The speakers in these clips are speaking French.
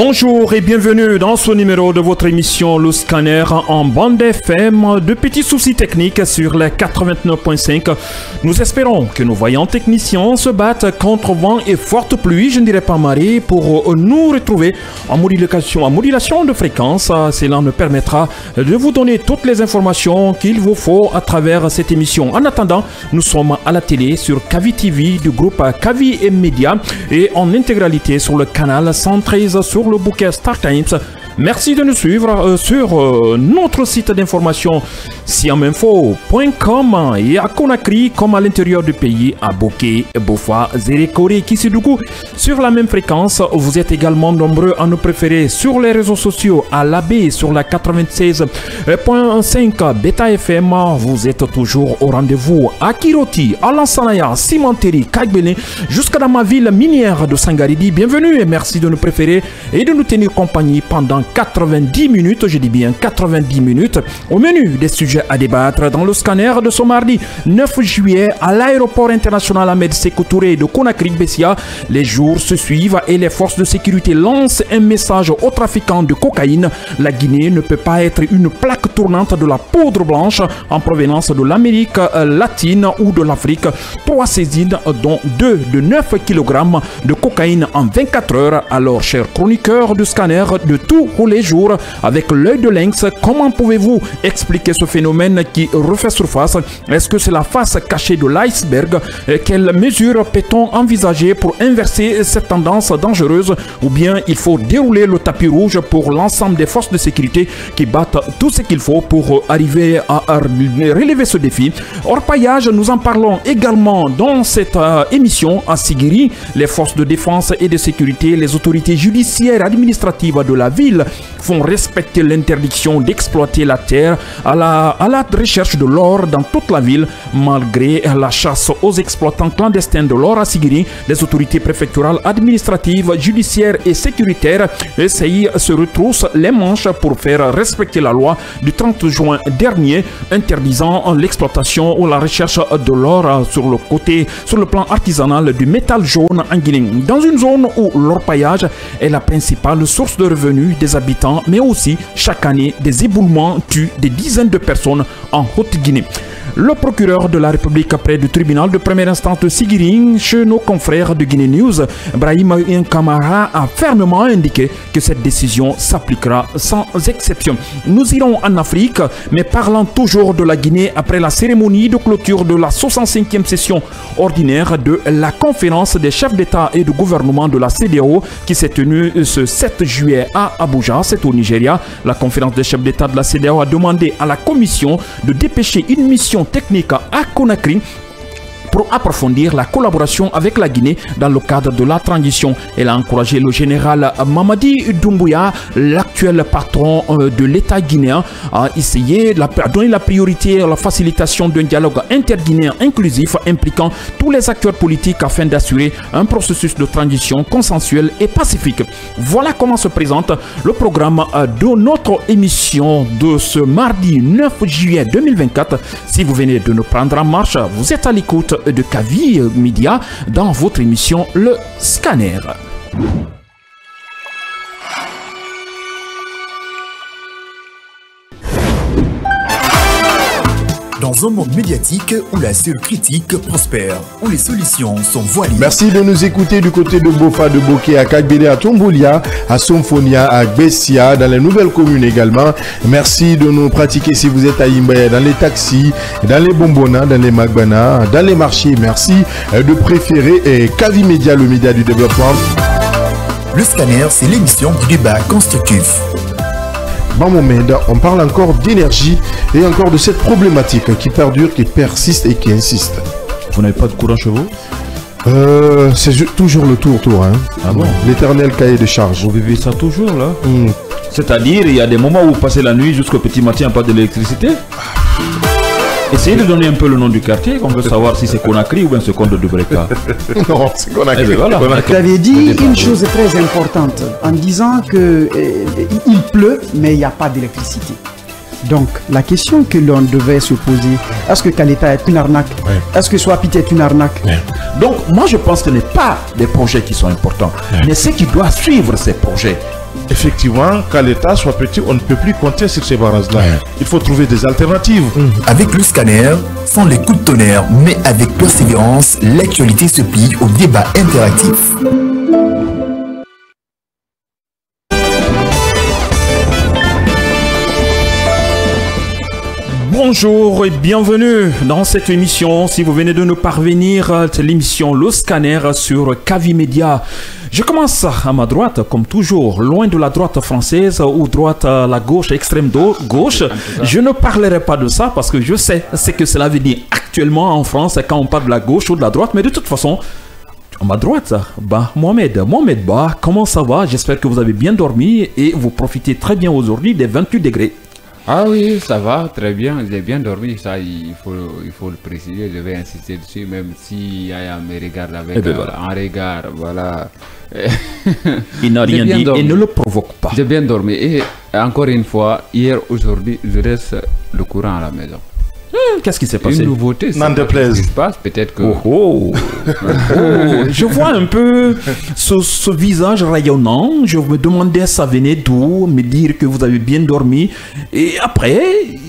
Bonjour et bienvenue dans ce numéro de votre émission Le Scanner en bande FM. De petits soucis techniques sur les 89.5. Nous espérons que nos vaillants techniciens se battent contre vent et forte pluie, je ne dirais pas marée, pour nous retrouver en modulation de fréquence. Cela nous permettra de vous donner toutes les informations qu'il vous faut à travers cette émission. En attendant, nous sommes à la télé sur Kavi TV du groupe Kavi et Media et en intégralité sur le canal 113 sur le bouquet Star Times. Merci de nous suivre sur notre site d'information siaminfo.com et à Conakry comme à l'intérieur du pays à Bokeh, Bofa, Zérékoré, Kissidougou. Sur la même fréquence, vous êtes également nombreux à nous préférer sur les réseaux sociaux à l'AB sur la 96.5 Beta FM. Vous êtes toujours au rendez-vous à Kiroti, à Lansanaya, Simanteri, Kagbele, jusqu'à dans ma ville minière de Sangaridi. Bienvenue et merci de nous préférer et de nous tenir compagnie pendant 90 minutes, je dis bien 90 minutes, au menu des sujets à débattre dans le scanner de ce mardi 9 juillet à l'aéroport international Ahmed Sékou Touré de Conakry-Bessia. Les jours se suivent et les forces de sécurité lancent un message aux trafiquants de cocaïne. La Guinée ne peut pas être une plaque tournante de la poudre blanche en provenance de l'Amérique latine ou de l'Afrique. 3 saisines dont 2 de 9 kg de cocaïne en 24 heures. Alors, chers chroniqueurs du scanner de tous les jours, avec l'œil de lynx, comment pouvez-vous expliquer ce phénomène qui refait surface? Est-ce que c'est la face cachée de l'iceberg? Quelles mesures peut-on envisager pour inverser cette tendance dangereuse? Ou bien il faut dérouler le tapis rouge pour l'ensemble des forces de sécurité qui battent tout ce qu'il faut pour arriver à relever ce défi? Orpaillage, nous en parlons également dans cette émission à Sigiri. Les forces de défense et de sécurité, les autorités judiciaires et administratives de la ville font respecter l'interdiction d'exploiter la terre à la recherche de l'or dans toute la ville. Malgré la chasse aux exploitants clandestins de l'or à Sigiri, les autorités préfectorales, administratives, judiciaires et sécuritaires se retroussent les manches pour faire respecter la loi du 30 juin dernier interdisant l'exploitation ou la recherche de l'or sur le plan artisanal du métal jaune en Guinée. Dans une zone où l'orpaillage est la principale source de revenus des habitants, mais aussi chaque année des éboulements tuent des dizaines de personnes en Haute-Guinée. Le procureur de la République près du tribunal de première instance de Sigiri, chez nos confrères de Guinée News, Brahim Kamara, a fermement indiqué que cette décision s'appliquera sans exception. Nous irons en Afrique, mais parlant toujours de la Guinée après la cérémonie de clôture de la 65e session ordinaire de la conférence des chefs d'État et de gouvernement de la CEDEAO qui s'est tenue ce 7 juillet à Abuja, c'est au Nigeria. La conférence des chefs d'État de la CEDEAO a demandé à la commission de dépêcher une mission technique à Conakry pour approfondir la collaboration avec la Guinée dans le cadre de la transition. Elle a encouragé le général Mamadi Doumbouya, l'actuel patron de l'État guinéen, à essayer de donner la priorité à la facilitation d'un dialogue interguinéen inclusif impliquant tous les acteurs politiques afin d'assurer un processus de transition consensuel et pacifique. Voilà comment se présente le programme de notre émission de ce mardi 9 juillet 2024. Si vous venez de nous prendre en marche, vous êtes à l'écoute de Kavi Media dans votre émission Le Scanner. Dans un monde médiatique où la seule critique prospère, où les solutions sont voilées. Merci de nous écouter du côté de Bofa, de Bokeh, à Kagbele, à Tomboulia, à Somfonia, à Bessia, dans les nouvelles communes également. Merci de nous pratiquer si vous êtes à Imbaye, dans les taxis, dans les bonbonnas, dans les magbana, dans les marchés. Merci de préférer Kavi Media, le média du développement. Le Scanner, c'est l'émission du débat constructif. Bon moment, on parle encore d'énergie et encore de cette problématique qui perdure, qui persiste et qui insiste. Vous n'avez pas de courant chez vous? C'est toujours le tour, hein. Ah bon? L'éternel cahier de charge. Vous vivez ça toujours là? C'est-à-dire, il y a des moments où vous passez la nuit jusqu'au petit matin, pas d'électricité? Essayez de donner un peu le nom du quartier, qu'on veut savoir si c'est Conakry ou bien c'est Conde de Breka. Non, c'est Conakry. Ben voilà. Vous avez dit une chose très importante en disant que il pleut, mais il n'y a pas d'électricité. Donc, la question que l'on devait se poser, est-ce que Kaleta est une arnaque? Est-ce que Swapit est une arnaque? Donc, moi je pense que ce n'est pas des projets qui sont importants, mais ce qui doit suivre ces projets. effectivement, qu'à l'État soit petit, on ne peut plus compter sur ces barrages-là. Il faut trouver des alternatives. Avec le scanner, sans les coups de tonnerre, mais avec persévérance, l'actualité se plie au débat interactif. Bonjour et bienvenue dans cette émission. Si vous venez de nous parvenir, c'est l'émission Le Scanner sur Kavi Media. Je commence à ma droite, comme toujours, loin de la droite française ou droite à la gauche, extrême gauche. Je ne parlerai pas de ça parce que je sais ce que cela veut dire actuellement en France quand on parle de la gauche ou de la droite. Mais de toute façon, à ma droite, Mohamed Ba, comment ça va? J'espère que vous avez bien dormi et vous profitez très bien aujourd'hui des 28 degrés. Ah oui, ça va, très bien, j'ai bien dormi, ça il faut le préciser, je vais insister dessus, même si Yaya me regarde avec un regard, voilà. Il n'a rien dit et ne le provoque pas. J'ai bien dormi et encore une fois, hier, aujourd'hui, je laisse le courant à la maison. Qu'est-ce qui s'est passé? Une nouveauté, n'en déplaise. Qu'est-ce qui se passe? Peut-être que... Je vois un peu ce visage rayonnant. Je me demandais ça venait d'où, me dire que vous avez bien dormi. Et après,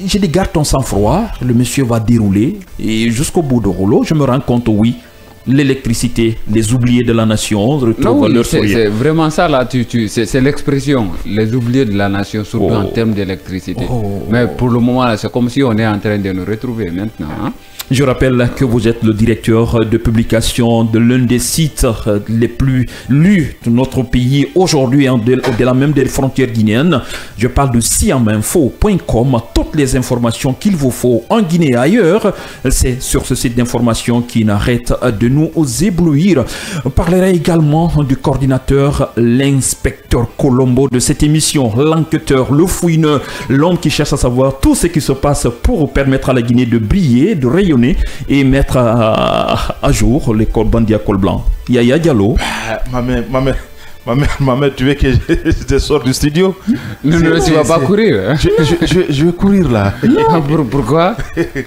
j'ai des gardes en sang-froid. Le monsieur va dérouler. Et jusqu'au bout du rouleau, je me rends compte, oui, l'électricité, les oubliés de la nation retrouvent leur sourire. C'est vraiment ça là, c'est l'expression, les oubliés de la nation, surtout en termes d'électricité. Mais pour le moment, c'est comme si on est en train de nous retrouver maintenant. Hein? Je rappelle que vous êtes le directeur de publication de l'un des sites les plus lus de notre pays aujourd'hui, au-delà même des frontières guinéennes. Je parle de siaminfo.com. Toutes les informations qu'il vous faut en Guinée et ailleurs, c'est sur ce site d'information qui n'arrête de nous éblouir. On parlera également du coordinateur, l'inspecteur Colombo de cette émission, l'enquêteur, le fouineux, l'homme qui cherche à savoir tout ce qui se passe pour permettre à la Guinée de briller, de rayonner et mettre à jour les cols bandits à col blanc. Yaya Diallo. Ma mère, tu veux que je sorte du studio? Non, tu vas pas courir. Je vais courir là. Pourquoi?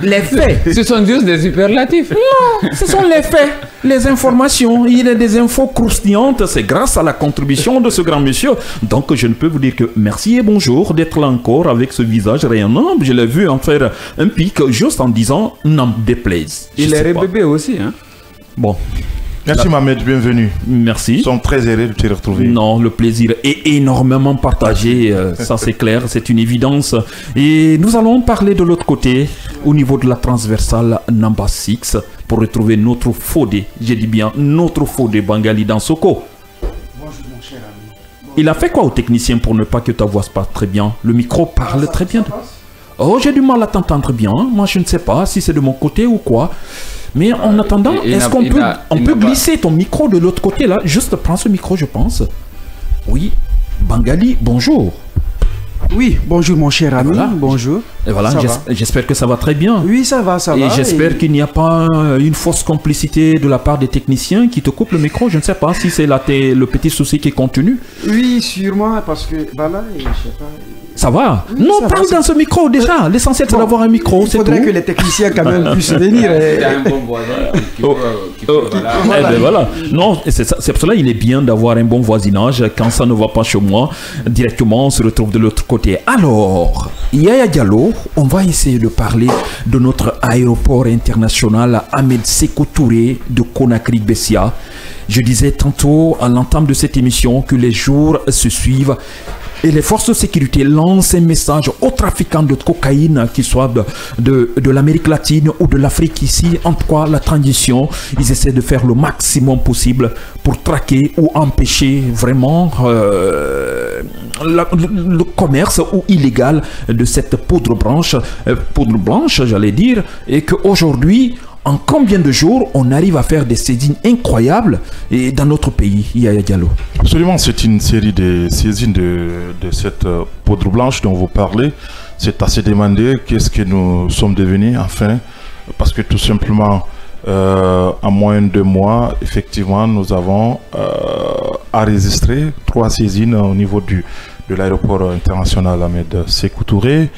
Les faits. Ce sont juste des superlatifs. Non, ce sont les faits, les informations. Il y a des infos croustillantes. C'est grâce à la contribution de ce grand monsieur. Donc, je ne peux vous dire que merci et bonjour d'être là encore avec ce visage rayonnant. Je l'ai vu en faire un pic juste en disant n'en déplaise. Il est bébé aussi, hein? Bon. Merci Mohamed, bienvenue. Merci. Nous sommes très heureux de te retrouver. Non, le plaisir est énormément partagé, ça c'est clair, c'est une évidence. Et nous allons parler de l'autre côté, au niveau de la transversale Namba 6, pour retrouver notre Fodé, j'ai dit bien notre Fodé Bangali dans Soko. Bonjour mon cher ami. Il a fait quoi au technicien pour ne pas que ta voix se passe très bien? Le micro parle très bien. Oh, j'ai du mal à t'entendre bien, moi je ne sais pas si c'est de mon côté ou quoi. Mais en attendant, est-ce qu'on peut glisser ton micro de l'autre côté là? Juste prends ce micro, je pense. Oui, Bangali, bonjour. Oui, bonjour mon cher ami, voilà. Bonjour. Et voilà, j'espère que ça va très bien. Oui, ça va, ça va. Et j'espère qu'il n'y a pas une fausse complicité de la part des techniciens qui te coupent le micro. Je ne sais pas si c'est le petit souci qui est contenu. Oui, sûrement, parce que voilà, je sais pas. Ça va? Oui, non, ça parle dans ce micro déjà. L'essentiel, c'est d'avoir un micro. Il faudrait que les techniciens quand même puissent venir. Il y a un bon voisin voilà. Non, c'est pour cela qu'il est bien d'avoir un bon voisinage. Quand ça ne va pas chez moi, directement, on se retrouve de l'autre côté. Alors, Yaya Diallo, on va essayer de parler de notre aéroport international Ahmed Sékou Touré de Conakry-Bessia. Je disais tantôt à l'entame de cette émission que les jours se suivent. Et les forces de sécurité lancent un message aux trafiquants de cocaïne, qu'ils soient de l'Amérique latine ou de l'Afrique ici. En tout cas, la transition, ils essaient de faire le maximum pour traquer ou empêcher vraiment le commerce ou illégal de cette poudre blanche, j'allais dire, et qu'aujourd'hui, en combien de jours on arrive à faire des saisines incroyables et dans notre pays, Yaya Diallo? Absolument, c'est une série de saisines de cette poudre blanche dont vous parlez. C'est à se demander qu'est-ce que nous sommes devenus enfin, parce que tout simplement, en moins de 2 mois, effectivement, nous avons enregistré 3 saisines au niveau de l'aéroport international Ahmed Sékou Touré.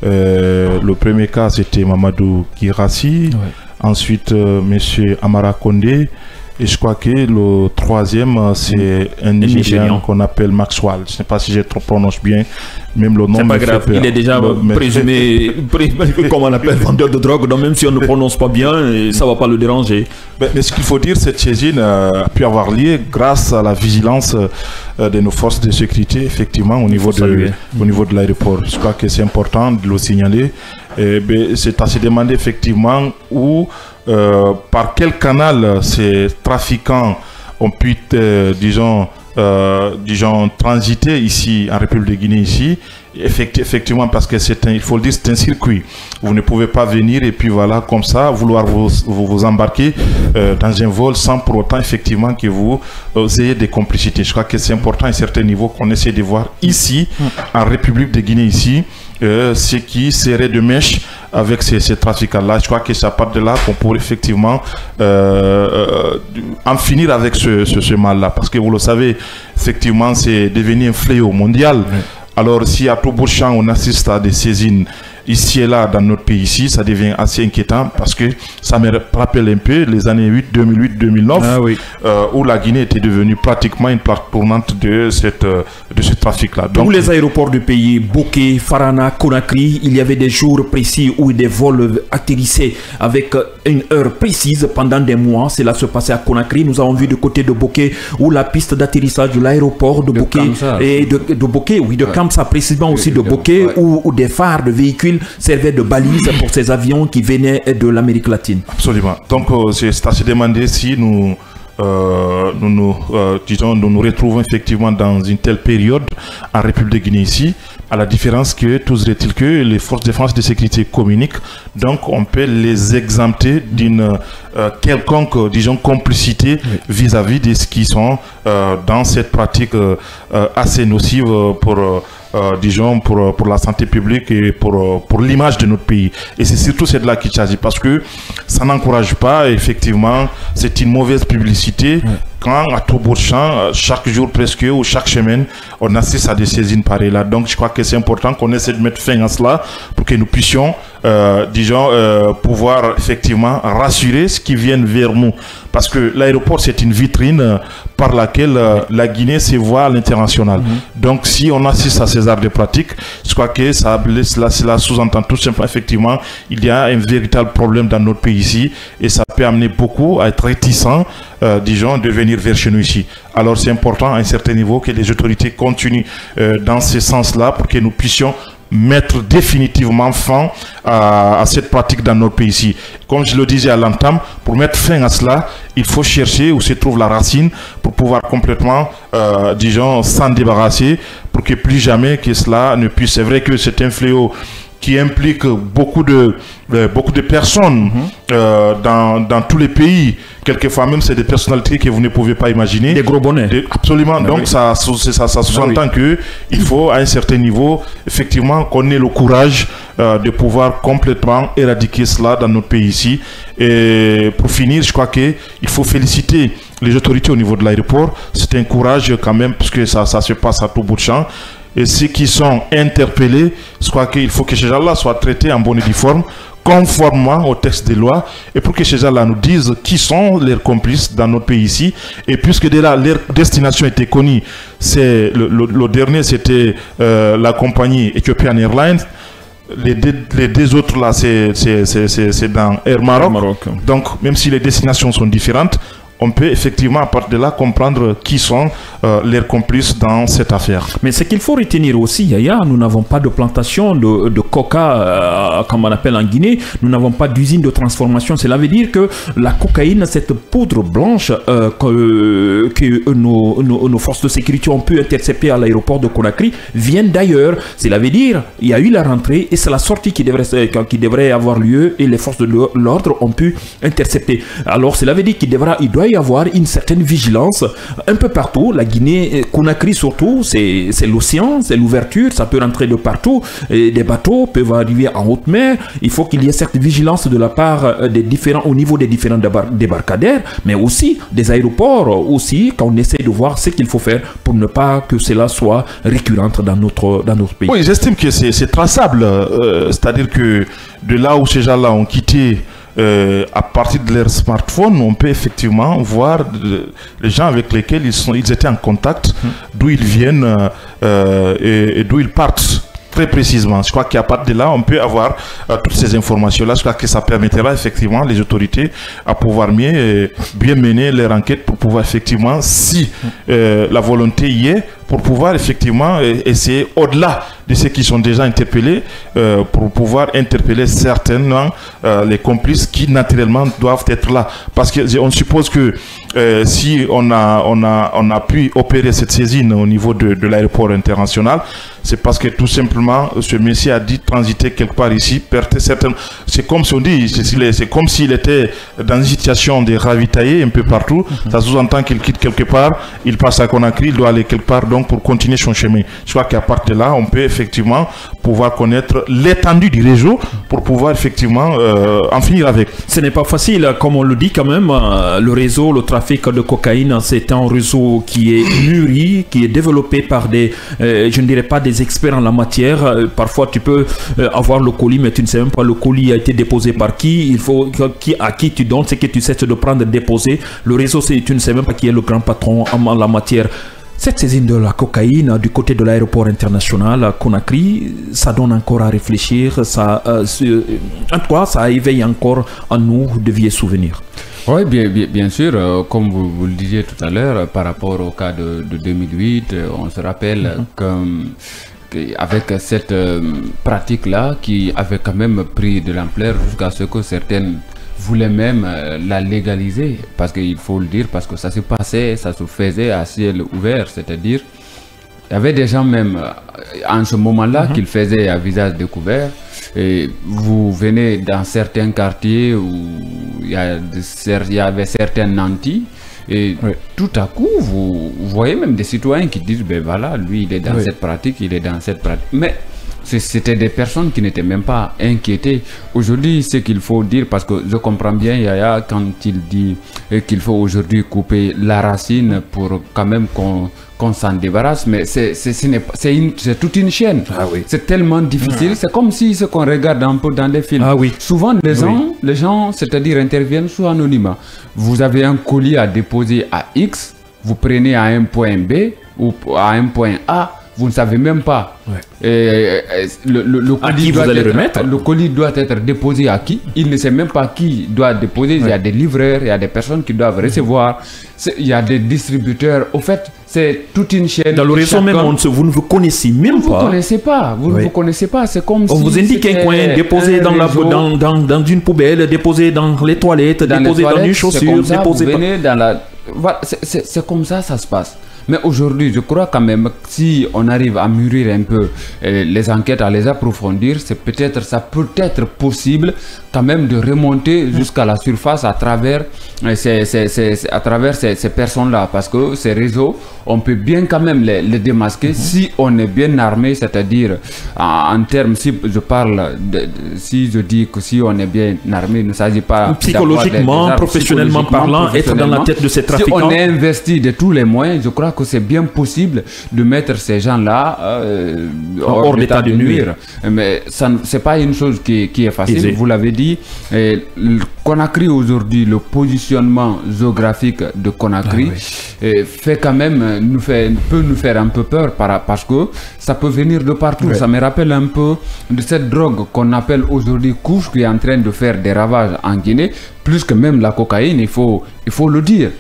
Le premier cas, c'était Mamadou Girassi. Ouais. Ensuite, M. Amara Kondé Et je crois que le troisième, c'est un Nigérian qu'on appelle Maxwell. Je ne sais pas si je prononce bien, même le nom. C'est pas grave, il est déjà présumé, comme on appelle, vendeur de drogue, donc même si on ne prononce pas bien, ça ne va pas le déranger. Mais ce qu'il faut dire, cette saisine a pu avoir lieu grâce à la vigilance de nos forces de sécurité, effectivement, au niveau de l'aéroport. Je crois que c'est important de le signaler. C'est à se demander effectivement où, par quel canal ces trafiquants ont pu, disons, transiter ici en République de Guinée ici. Effectivement, parce que il faut le dire, c'est un circuit. Vous ne pouvez pas venir et puis voilà, comme ça, vouloir vous embarquer dans un vol sans pour autant effectivement que vous ayez des complicités. Je crois que c'est important à un certain niveau qu'on essaie de voir ici, en République de Guinée ici, ce qui serait de mèche avec ces trafiquants-là. Je crois que c'est à partir de là qu'on pourrait effectivement en finir avec ce mal-là. Parce que vous le savez, effectivement, c'est devenu un fléau mondial. Oui. Alors, si à tout bout de champ, on assiste à des saisines ici et là dans notre pays ici, ça devient assez inquiétant parce que ça me rappelle un peu les années 2008-2009 où la Guinée était devenue pratiquement une plaque tournante de ce trafic-là. Tous les aéroports du pays, Boké, Farana, Conakry, il y avait des jours précis où des vols atterrissaient avec une heure précise pendant des mois. Cela se passait à Conakry. Nous avons vu du côté de Boké où la piste d'atterrissage de l'aéroport de Boké et de Boké, oui, de Kamsa précisément aussi de Boké, où des phares de véhicules servait de balise pour ces avions qui venaient de l'Amérique latine. Absolument. Donc, c'est à se demander si nous nous retrouvons effectivement dans une telle période en République de Guinée ici, à la différence que, tous est-il que les forces de défense et de sécurité communiquent, donc on peut les exempter d'une quelconque, disons, complicité vis-à-vis de ce qui sont dans cette pratique assez nocive pour la santé publique et pour l'image de notre pays. Et c'est surtout de là qu'il s'agit, parce que ça n'encourage pas, effectivement, c'est une mauvaise publicité. Quand à tout bout de champ, chaque jour presque ou chaque semaine, on assiste à des saisines pareilles là. Donc je crois que c'est important qu'on essaie de mettre fin à cela pour que nous puissions, pouvoir effectivement rassurer ceux qui viennent vers nous. Parce que l'aéroport, c'est une vitrine par laquelle la Guinée se voit à l'international. Donc si on assiste à ces arts de pratique, je crois que cela sous-entend tout simplement, effectivement, il y a un véritable problème dans notre pays ici et ça peut amener beaucoup à être réticents, de venir vers chez nous ici. Alors c'est important à un certain niveau que les autorités continuent dans ce sens-là pour que nous puissions mettre définitivement fin à cette pratique dans notre pays ici. Comme je le disais à l'entame, pour mettre fin à cela, il faut chercher où se trouve la racine pour pouvoir complètement, s'en débarrasser pour que plus jamais que cela ne puisse... C'est vrai que c'est un fléau qui implique beaucoup de personnes dans tous les pays. Quelquefois même, c'est des personnalités que vous ne pouvez pas imaginer. Des gros bonnets. Absolument. Donc, ça sous-entend qu'il faut, à un certain niveau, effectivement, qu'on ait le courage de pouvoir complètement éradiquer cela dans notre pays ici. Et pour finir, je crois qu'il faut féliciter les autorités au niveau de l'aéroport. C'est un courage quand même, puisque ça se passe à tout bout de champ. Et ceux qui sont interpellés, je crois qu'il faut que ces gens-là soient traités en bonne et due forme, conformément au texte des lois, et pour que ces gens-là nous disent qui sont leurs complices dans notre pays ici. Et puisque dès là, leur destination était connue, le dernier c'était la compagnie Ethiopian Airlines, les deux autres là c'est dans Air Maroc. Donc même si les destinations sont différentes, on peut effectivement à partir de là comprendre qui sont les complices dans cette affaire. Mais ce qu'il faut retenir aussi, Yaya, nous n'avons pas de plantation de coca, comme on appelle en Guinée, nous n'avons pas d'usine de transformation. Cela veut dire que la cocaïne, cette poudre blanche que nos forces de sécurité ont pu intercepter à l'aéroport de Conakry, viennent d'ailleurs. Cela veut dire qu'il y a eu la rentrée et c'est la sortie qui devrait avoir lieu et les forces de l'ordre ont pu intercepter. Alors cela veut dire qu'il doit y avoir une certaine vigilance un peu partout. La Guinée, Conakry surtout, c'est l'océan, c'est l'ouverture, ça peut rentrer de partout. Et des bateaux peuvent arriver en haute mer. Il faut qu'il y ait cette vigilance de la part au niveau des différents débarcadères, mais aussi des aéroports aussi, quand on essaie de voir ce qu'il faut faire pour ne pas que cela soit récurrent dans notre pays. Oui, j'estime que c'est traçable, c'est-à-dire que de là où ces gens-là ont quitté à partir de leur smartphone, on peut effectivement voir les gens avec lesquels ils étaient en contact, d'où ils viennent et d'où ils partent. Très précisément. Je crois qu'à partir de là, on peut avoir toutes ces informations-là. Je crois que ça permettra effectivement les autorités à pouvoir bien mener leur enquête pour pouvoir effectivement, si la volonté y est, pour pouvoir effectivement essayer au-delà de ceux qui sont déjà interpellés, pour pouvoir interpeller certainement les complices qui naturellement doivent être là. Parce qu'on suppose que si on a pu opérer cette saisine au niveau de l'aéroport international, c'est parce que tout simplement ce monsieur a dit transiter quelque part ici. C'est comme si on dit, c'est comme s'il était dans une situation de ravitailler un peu partout. Ça sous-entend qu'il quitte quelque part, il passe à Conakry, il doit aller quelque part donc pour continuer son chemin. Je crois qu'à partir de là, on peut effectivement pouvoir connaître l'étendue du réseau pour pouvoir effectivement en finir avec. Ce n'est pas facile, comme on le dit quand même. Le réseau, le trafic de cocaïne, c'est un réseau qui est mûri, qui est développé par des, je ne dirais pas des experts en la matière. Parfois, tu peux avoir le colis, mais tu ne sais même pas le colis a été déposé par qui. Il faut à qui tu donnes, c'est que tu sais de prendre, de déposer. Le réseau, tu ne sais même pas qui est le grand patron en la matière. Cette saisine de la cocaïne du côté de l'aéroport international à Conakry, ça donne encore à réfléchir, en tout cas, ça éveille encore en nous de vieux souvenirs. Oui, bien sûr, comme vous le disiez tout à l'heure, par rapport au cas de 2008, on se rappelle qu'avec cette pratique-là, qui avait quand même pris de l'ampleur jusqu'à ce que certaines voulait même la légaliser, parce qu'il faut le dire, parce que ça se passait, ça se faisait à ciel ouvert, c'est-à-dire il y avait des gens même en ce moment-là qu'ils faisaient à visage découvert, et vous venez dans certains quartiers où il y avait certains nantis, et tout à coup vous voyez même des citoyens qui disent ben voilà, lui il est dans cette pratique, il est dans cette pratique, mais c'était des personnes qui n'étaient même pas inquiétées. Aujourd'hui, ce qu'il faut dire, parce que je comprends bien Yaya quand il dit qu'il faut aujourd'hui couper la racine pour quand même qu'on s'en débarrasse, mais c'est toute une chaîne. C'est tellement difficile. C'est comme si ce qu'on regarde un peu dans les films. Souvent, les gens, c'est-à-dire interviennent sous anonymat. Vous avez un colis à déposer à X, vous prenez à un point B ou à un point A, vous ne savez même pas. Le colis doit être déposé à qui? Il ne sait même pas qui doit déposer. Il y a des livreurs, il y a des personnes qui doivent recevoir. Il y a des distributeurs. Au fait, c'est toute une chaîne. Dans le réseau même, vous ne vous connaissez même pas. Vous ne connaissez pas. Vous ne vous connaissez pas. C'est comme si on vous indique un coin, déposé dans une poubelle, déposé dans les toilettes, déposé dans une chaussure, déposé dans la... Voilà, c'est comme ça se passe. Mais aujourd'hui, je crois quand même, si on arrive à mûrir un peu les enquêtes, à les approfondir, ça peut être possible quand même de remonter jusqu'à la surface à travers ces personnes-là. Parce que ces réseaux, on peut bien quand même les démasquer si on est bien armé, c'est-à-dire en termes, si je dis que si on est bien armé, il ne s'agit pas psychologiquement, professionnellement parlant, être dans la tête de ces trafiquants. Si on est investi de tous les moyens, je crois que c'est bien possible de mettre ces gens-là hors d'état de nuire. Mais ce n'est pas une chose qui est facile. Vous l'avez dit, Conakry aujourd'hui, le positionnement géographique de Conakry fait quand même, peut nous faire un peu peur parce que ça peut venir de partout. Ça me rappelle un peu de cette drogue qu'on appelle aujourd'hui couche, qui est en train de faire des ravages en Guinée, plus que même la cocaïne, il faut le dire.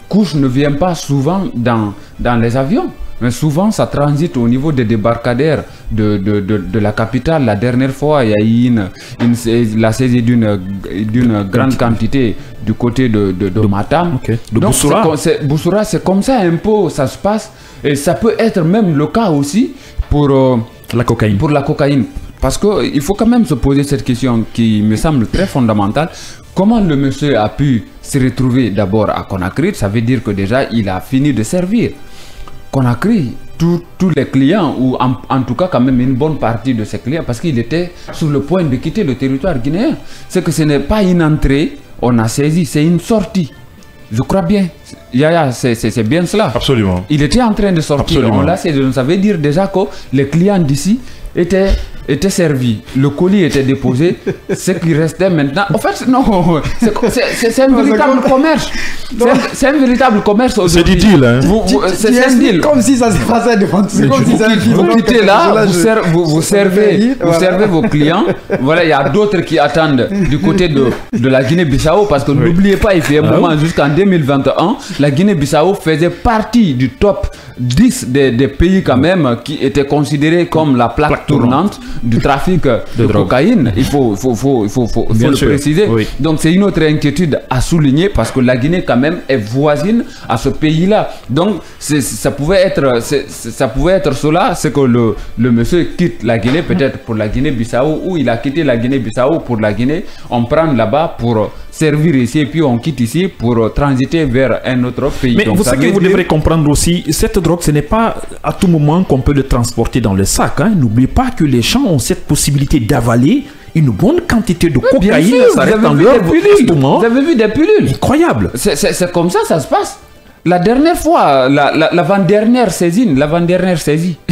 Couche ne vient pas souvent dans les avions, mais souvent ça transite au niveau des débarcadères de la capitale. La dernière fois, il y a eu la saisie d'une grande quantité du côté de Matam. De Boussoura. Boussoura, c'est comme ça un peu ça se passe. Et ça peut être même le cas aussi pour la cocaïne. Parce qu'il faut quand même se poser cette question qui me semble très fondamentale. Comment le monsieur a pu se retrouver d'abord à Conakry? Ça veut dire que déjà il a fini de servir Conakry, tous les clients, ou en tout cas quand même une bonne partie de ses clients, parce qu'il était sur le point de quitter le territoire guinéen. C'est que ce n'est pas une entrée, on a saisi, c'est une sortie. Je crois bien. Yaya, c'est bien cela. Absolument. Il était en train de sortir. On l'a saisi. Ça veut dire déjà que les clients d'ici étaient était servi, le colis était déposé, ce qui restait maintenant. En fait, non, c'est un véritable commerce. C'est un véritable commerce aujourd'hui. C'est du deal, hein. C'est un deal. Comme si ça se passait devant. C'est comme si ça Vous quittez là, vous servez vos clients. Voilà, il y a d'autres qui attendent du côté de la Guinée-Bissau parce que n'oubliez pas, il fait un moment jusqu'en 2021, la Guinée-Bissau faisait partie du top 10 des pays quand même qui étaient considérés comme la plaque tournante du trafic de cocaïne. Il faut le préciser. Oui. Donc c'est une autre inquiétude à souligner parce que la Guinée quand même est voisine à ce pays-là. Donc ça pouvait être cela, c'est que le monsieur quitte la Guinée peut-être pour la Guinée-Bissau ou il a quitté la Guinée-Bissau pour la Guinée. On prend là-bas pour servir ici et puis on quitte ici pour transiter vers un autre pays. Mais donc, vous savez que vous devrez comprendre aussi, cette drogue, ce n'est pas à tout moment qu'on peut le transporter dans le sac. Hein. N'oubliez pas que les gens ont cette possibilité d'avaler une bonne quantité de cocaïne. Ça reste dans leur estomac. Vous avez vu des pilules? Incroyable. C'est comme ça se passe. La dernière fois, l'avant-dernière saisie,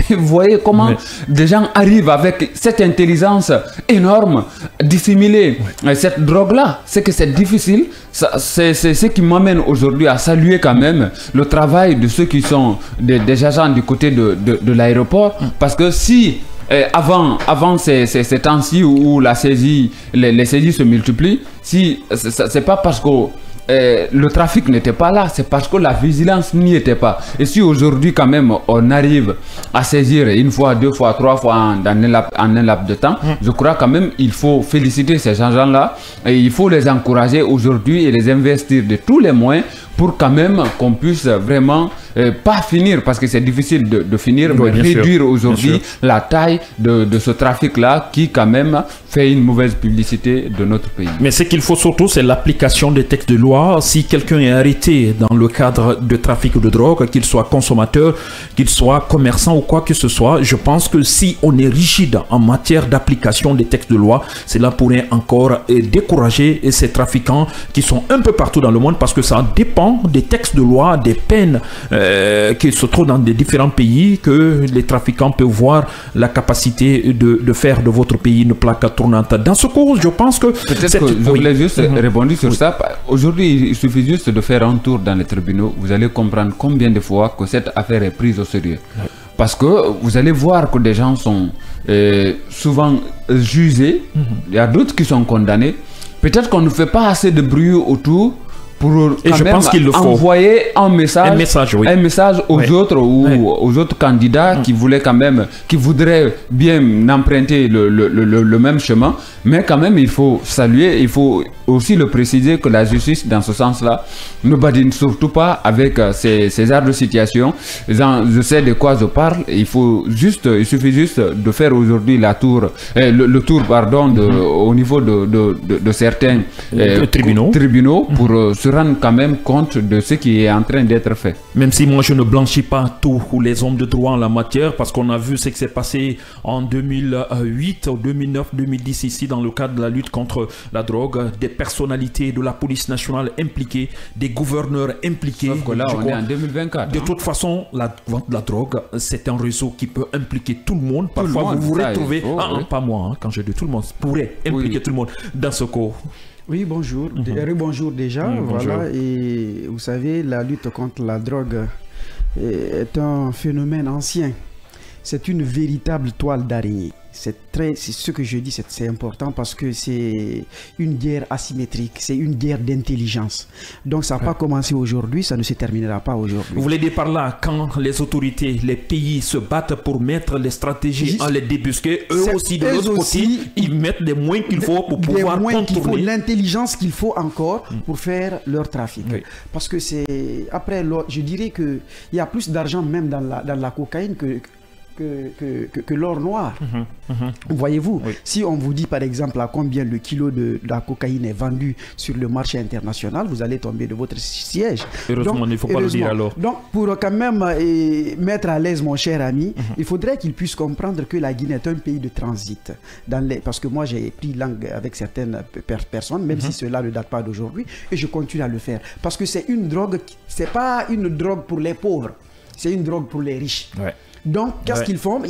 vous voyez comment des gens arrivent avec cette intelligence énorme, dissimuler cette drogue-là. C'est que c'est difficile. C'est ce qui m'amène aujourd'hui à saluer quand même le travail de ceux qui sont des agents du côté de l'aéroport. Parce que si avant ces temps-ci où les saisies se multiplient, si c'est pas parce que le trafic n'était pas là, c'est parce que la vigilance n'y était pas. Et si aujourd'hui quand même on arrive à saisir une fois, deux fois, trois fois en un laps de temps, je crois quand même il faut féliciter ces gens-là et il faut les encourager aujourd'hui et les investir de tous les moyens pour quand même qu'on puisse vraiment pas finir, parce que c'est difficile de finir, mais réduire aujourd'hui la taille de ce trafic-là qui quand même fait une mauvaise publicité de notre pays. Mais ce qu'il faut surtout, c'est l'application des textes de loi. Si quelqu'un est arrêté dans le cadre de trafic de drogue, qu'il soit consommateur, qu'il soit commerçant ou quoi que ce soit, je pense que si on est rigide en matière d'application des textes de loi, cela pourrait encore décourager ces trafiquants qui sont un peu partout dans le monde, parce que ça dépend des textes de loi, des peines qui se trouvent dans des différents pays, que les trafiquants peuvent voir la capacité de faire de votre pays une plaque tournante. Dans ce cas, je pense que... Peut-être que je voulais juste répondre sur ça. Aujourd'hui, il suffit juste de faire un tour dans les tribunaux. Vous allez comprendre combien de fois que cette affaire est prise au sérieux. Parce que vous allez voir que des gens sont souvent jugés. Il y a d'autres qui sont condamnés. Peut-être qu'on ne fait pas assez de bruit autour pour envoyer un message aux autres ou aux autres candidats qui voulaient quand même, qui voudraient bien emprunter le même chemin. Mais quand même, il faut saluer, il faut aussi le préciser que la justice, dans ce sens-là, ne badine surtout pas avec ces arts de situation. Je sais de quoi je parle. Il suffit juste de faire aujourd'hui le tour au niveau de certains tribunaux pour se rendre quand même compte de ce qui est en train d'être fait. Même si moi je ne blanchis pas tous les hommes de droit en la matière, parce qu'on a vu ce qui s'est passé en 2008, 2009, 2010 ici dans le cadre de la lutte contre la drogue, des personnalités de la police nationale impliquées, des gouverneurs impliqués. Sauf que là on est en 2024. De toute façon, la vente de la drogue, c'est un réseau qui peut impliquer tout le monde. Parfois vous vous retrouvez, pas moi, quand je dis tout le monde, pourrait impliquer tout le monde dans ce cas. Oui, bonjour. Bonjour déjà. Voilà. Bonjour. Et vous savez, la lutte contre la drogue est un phénomène ancien. C'est une véritable toile d'araignée. C'est ce que je dis, c'est important parce que c'est une guerre asymétrique, c'est une guerre d'intelligence. Donc ça n'a pas commencé aujourd'hui, ça ne se terminera pas aujourd'hui. Vous voulez dire par là, quand les autorités, les pays se battent pour mettre les stratégies à les débusquer, eux aussi de l'autre côté, ils mettent les moyens qu'il faut pour pouvoir contourner. L'intelligence qu'il faut encore pour faire leur trafic. Oui. Parce que c'est... Après, je dirais qu'il y a plus d'argent même dans la cocaïne que l'or noir. Voyez-vous, si on vous dit par exemple à combien le kilo de la cocaïne est vendu sur le marché international, vous allez tomber de votre siège. Heureusement, il ne faut pas le dire alors. Donc, pour quand même mettre à l'aise mon cher ami, il faudrait qu'il puisse comprendre que la Guinée est un pays de transit. Parce que moi, j'ai pris langue avec certaines personnes, même si cela ne date pas d'aujourd'hui, et je continue à le faire. Parce que c'est une drogue, c'est pas une drogue pour les pauvres, c'est une drogue pour les riches. Donc, qu'est-ce qu'ils font?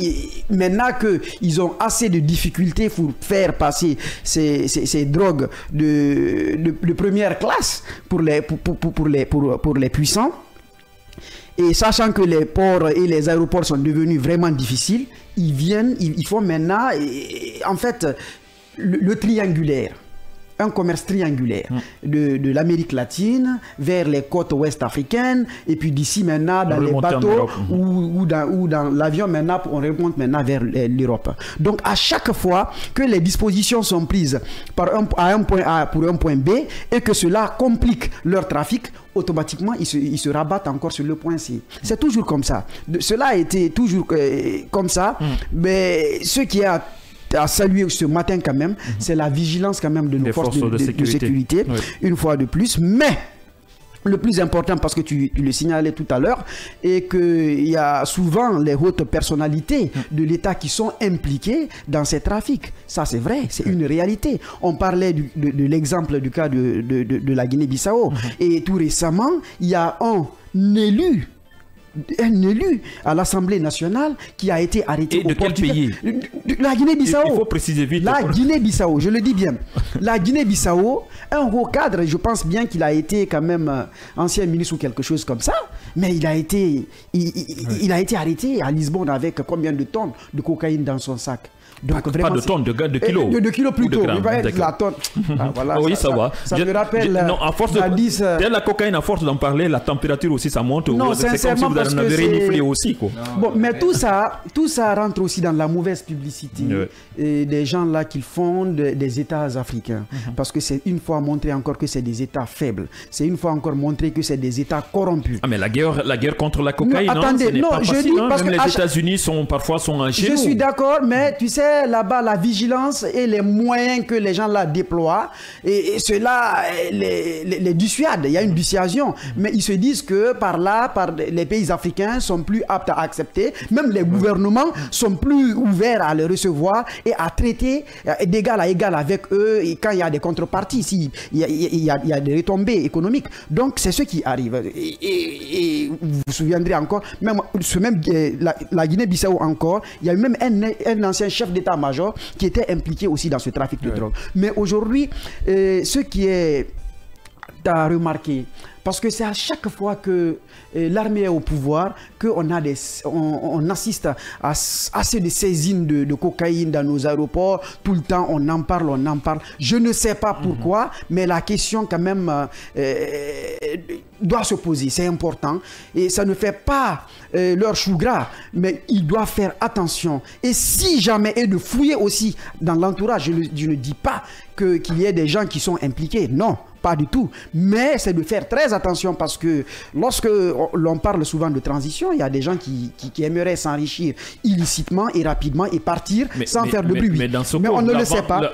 Maintenant qu'ils ont assez de difficultés pour faire passer ces drogues de première classe pour les puissants, et sachant que les ports et les aéroports sont devenus vraiment difficiles, ils font maintenant, en fait, le triangulaire. Un commerce triangulaire de l'Amérique latine vers les côtes ouest africaines, et puis d'ici maintenant dans les bateaux ou dans l'avion, maintenant on remonte maintenant vers l'Europe. Donc à chaque fois que les dispositions sont prises à un point A pour un point B et que cela complique leur trafic, automatiquement ils se rabattent encore sur le point C. C'est toujours comme ça. Cela a été toujours comme ça, mais ce qui est à saluer ce matin quand même, c'est la vigilance quand même de nos forces de sécurité, une fois de plus. Mais le plus important, parce que tu le signalais tout à l'heure, est qu'il y a souvent les hautes personnalités de l'État qui sont impliquées dans ces trafics. Ça, c'est vrai, c'est une réalité. On parlait de l'exemple du cas de la Guinée-Bissau. Et tout récemment, il y a un élu à l'Assemblée nationale qui a été arrêté au Portugal. Quel pays? La Guinée-Bissau. Il faut préciser vite. La Guinée-Bissau, je le dis bien. La Guinée-Bissau, un haut cadre, je pense bien qu'il a été quand même ancien ministre ou quelque chose comme ça, mais il a été arrêté à Lisbonne avec combien de tonnes de cocaïne dans son sac? Donc, pas de tonnes, de kilos. De kilos plutôt. La tonne. Voilà, oui, ça va. Ça me rappelle. Non, à force la cocaïne, à force d'en parler, la température aussi, ça monte. Non, c'est comme si vous en avez reniflé aussi. Quoi. Bon, mais tout ça rentre aussi dans la mauvaise publicité des gens là qui font des États africains. Parce que c'est une fois montré encore que c'est des États faibles. C'est une fois encore montré que c'est des États corrompus. Ah, mais la guerre contre la cocaïne, non, attendez, ce n'est pas facile. Dis, parce même les États-Unis sont parfois en chez nous. Je suis d'accord, mais tu sais, là-bas, la vigilance et les moyens que les gens là déploient, et cela les dissuade. Il y a une dissuasion. Mais ils se disent que par les pays africains sont plus aptes à accepter. Même les gouvernements sont plus ouverts à les recevoir et à traiter d'égal à égal avec eux. Et quand il y a des contreparties, il y a des retombées économiques. Donc, c'est ce qui arrive. Et vous vous souviendrez encore, la Guinée-Bissau encore, il y a eu même un ancien chef d'état-major qui était impliqué aussi dans ce trafic de drogue. Mais aujourd'hui, ce qui est à remarquer, parce que c'est à chaque fois que l'armée est au pouvoir qu'on assiste à assez de saisines de cocaïne dans nos aéroports. Tout le temps, on en parle. Je ne sais pas pourquoi, mais la question quand même doit se poser. C'est important. Et ça ne fait pas leur chou gras, mais ils doivent faire attention. Et si jamais, et de fouiller aussi dans l'entourage, je ne dis pas qu'il y ait des gens qui sont impliqués. Non, pas du tout. Mais c'est de faire très attention, parce que lorsque l'on parle souvent de transition, il y a des gens qui aimeraient s'enrichir illicitement et rapidement et partir sans faire de bruit. Mais on ne le sait pas.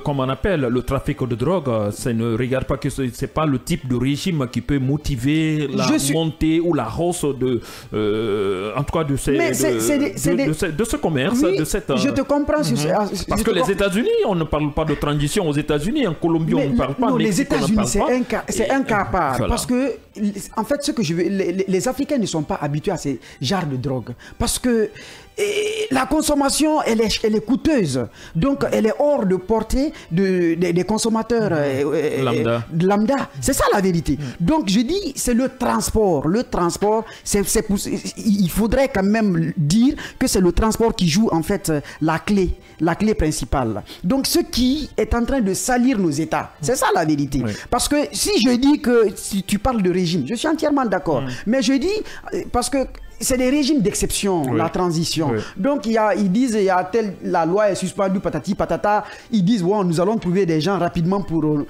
Comme on appelle le trafic de drogue, ça ne regarde pas que c'est pas le type de régime qui peut motiver la montée ou la hausse de en tout cas de ce commerce, oui, de cette. Je te comprends sur ça. Parce que les États-Unis, on ne parle pas de transition aux États-Unis, en Colombie on ne parle pas. Non, les États-Unis, c'est un cas à part. Voilà. Parce que, en fait, ce que je veux, les Africains ne sont pas habitués à ces genres de drogue. Parce que la consommation, elle est coûteuse. Donc, elle est hors de portée des consommateurs lambda. C'est ça la vérité. Donc, je dis, c'est le transport. Le transport, il faudrait quand même dire que c'est le transport qui joue, en fait, la clé principale. Donc, ce qui est en train de salir nos États. C'est ça la vérité. Oui. Parce que si je dis que, si tu parles de régime, je suis entièrement d'accord. Mais je dis, parce que c'est des régimes d'exception, la transition. Donc, ils disent, la loi est suspendue, patati, patata. Ils disent, nous allons trouver des gens rapidement pour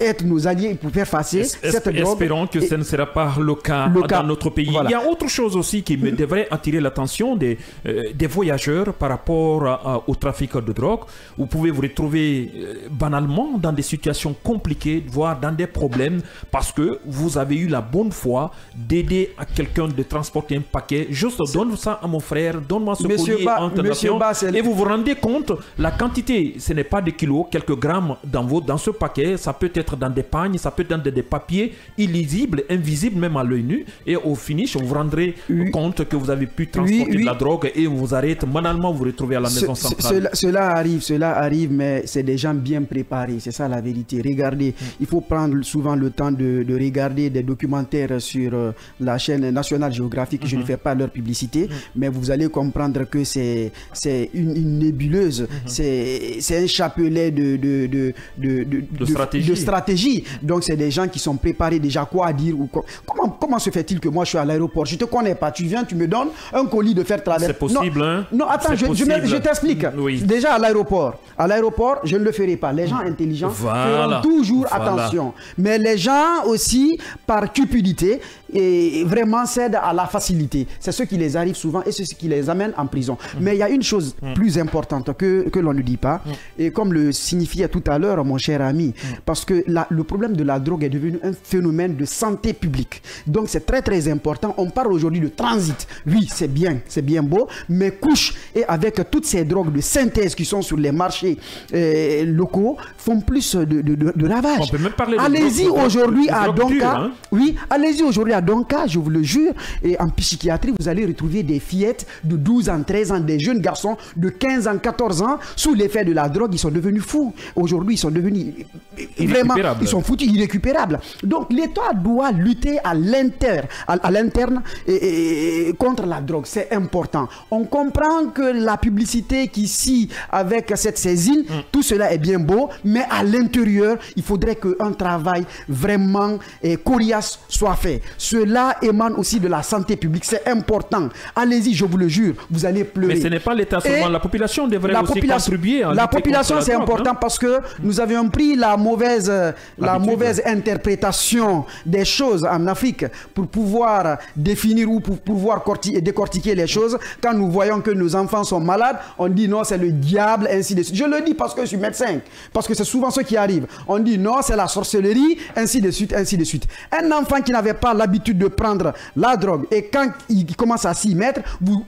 être nos alliés, pour faire passer cette drogue. Espérons que ce ne sera pas le cas dans notre pays. Voilà. Il y a autre chose aussi qui devrait attirer l'attention des voyageurs par rapport au trafic de drogue. Vous pouvez vous retrouver banalement dans des situations compliquées, voire dans des problèmes, parce que vous avez eu la bonne foi d'aider à quelqu'un de transporter un paquet paquet, juste donne ça à mon frère, donne-moi ce Monsieur colis Ba, entre Monsieur nations, Ba, c'est et vous vous rendez compte, la quantité, ce n'est pas des kilos, quelques grammes dans ce paquet, ça peut être dans des pagnes, ça peut être dans des papiers illisibles, invisibles même à l'œil nu, et au finish, vous vous rendrez compte que vous avez pu transporter de la drogue et on vous arrête, manalement vous retrouvez à la maison centrale. Cela arrive, mais c'est des gens bien préparés, c'est ça la vérité. Regardez, il faut prendre souvent le temps de regarder des documentaires sur la chaîne National Geographic, je ne fais pas leur publicité, mais vous allez comprendre que c'est une nébuleuse, c'est un chapelet de stratégie. Donc c'est des gens qui sont préparés déjà quoi à dire ou comment se fait-il que moi je suis à l'aéroport, je te connais pas, tu viens, tu me donnes un colis de faire traverser. C'est possible, non, attends, je t'explique. Oui. Déjà à l'aéroport, je ne le ferai pas. Les gens intelligents feront toujours attention. Mais les gens aussi, par cupidité, et vraiment cèdent à la facilité. C'est ce qui les arrive souvent et c'est ce qui les amène en prison. Mais il y a une chose plus importante que l'on ne dit pas, et comme le signifiait tout à l'heure mon cher ami, parce que le problème de la drogue est devenu un phénomène de santé publique. Donc c'est très très important. On parle aujourd'hui de transit. Oui, c'est bien beau, mais couche et avec toutes ces drogues de synthèse qui sont sur les marchés locaux font plus de ravages. On peut même parler allez-y aujourd'hui à Donka. Oui, allez-y aujourd'hui à Donka, je vous le jure, et en psychiatrie, vous allez retrouver des fillettes de 12 ans, 13 ans, des jeunes garçons de 15 ans, 14 ans, sous l'effet de la drogue, ils sont devenus fous. Aujourd'hui, ils sont devenus vraiment, ils sont foutus, irrécupérables. Donc l'État doit lutter à l'interne contre la drogue, c'est important. On comprend que la publicité qui scie avec cette saisine, tout cela est bien beau, mais à l'intérieur, il faudrait qu'un travail vraiment coriace soit fait. Cela émane aussi de la santé publique, c'est important. Allez-y, je vous le jure, vous allez pleurer. Mais ce n'est pas l'État seulement, la population devrait aussi contribuer. La population, c'est important parce que nous avions pris la mauvaise interprétation des choses en Afrique pour pouvoir définir ou pour pouvoir décortiquer les choses. Quand nous voyons que nos enfants sont malades, on dit non, c'est le diable, ainsi de suite. Je le dis parce que je suis médecin, parce que c'est souvent ce qui arrive. On dit non, c'est la sorcellerie, ainsi de suite, ainsi de suite. Un enfant qui n'avait pas l'habitude de prendre la drogue et quand il commence à s'y mettre, vous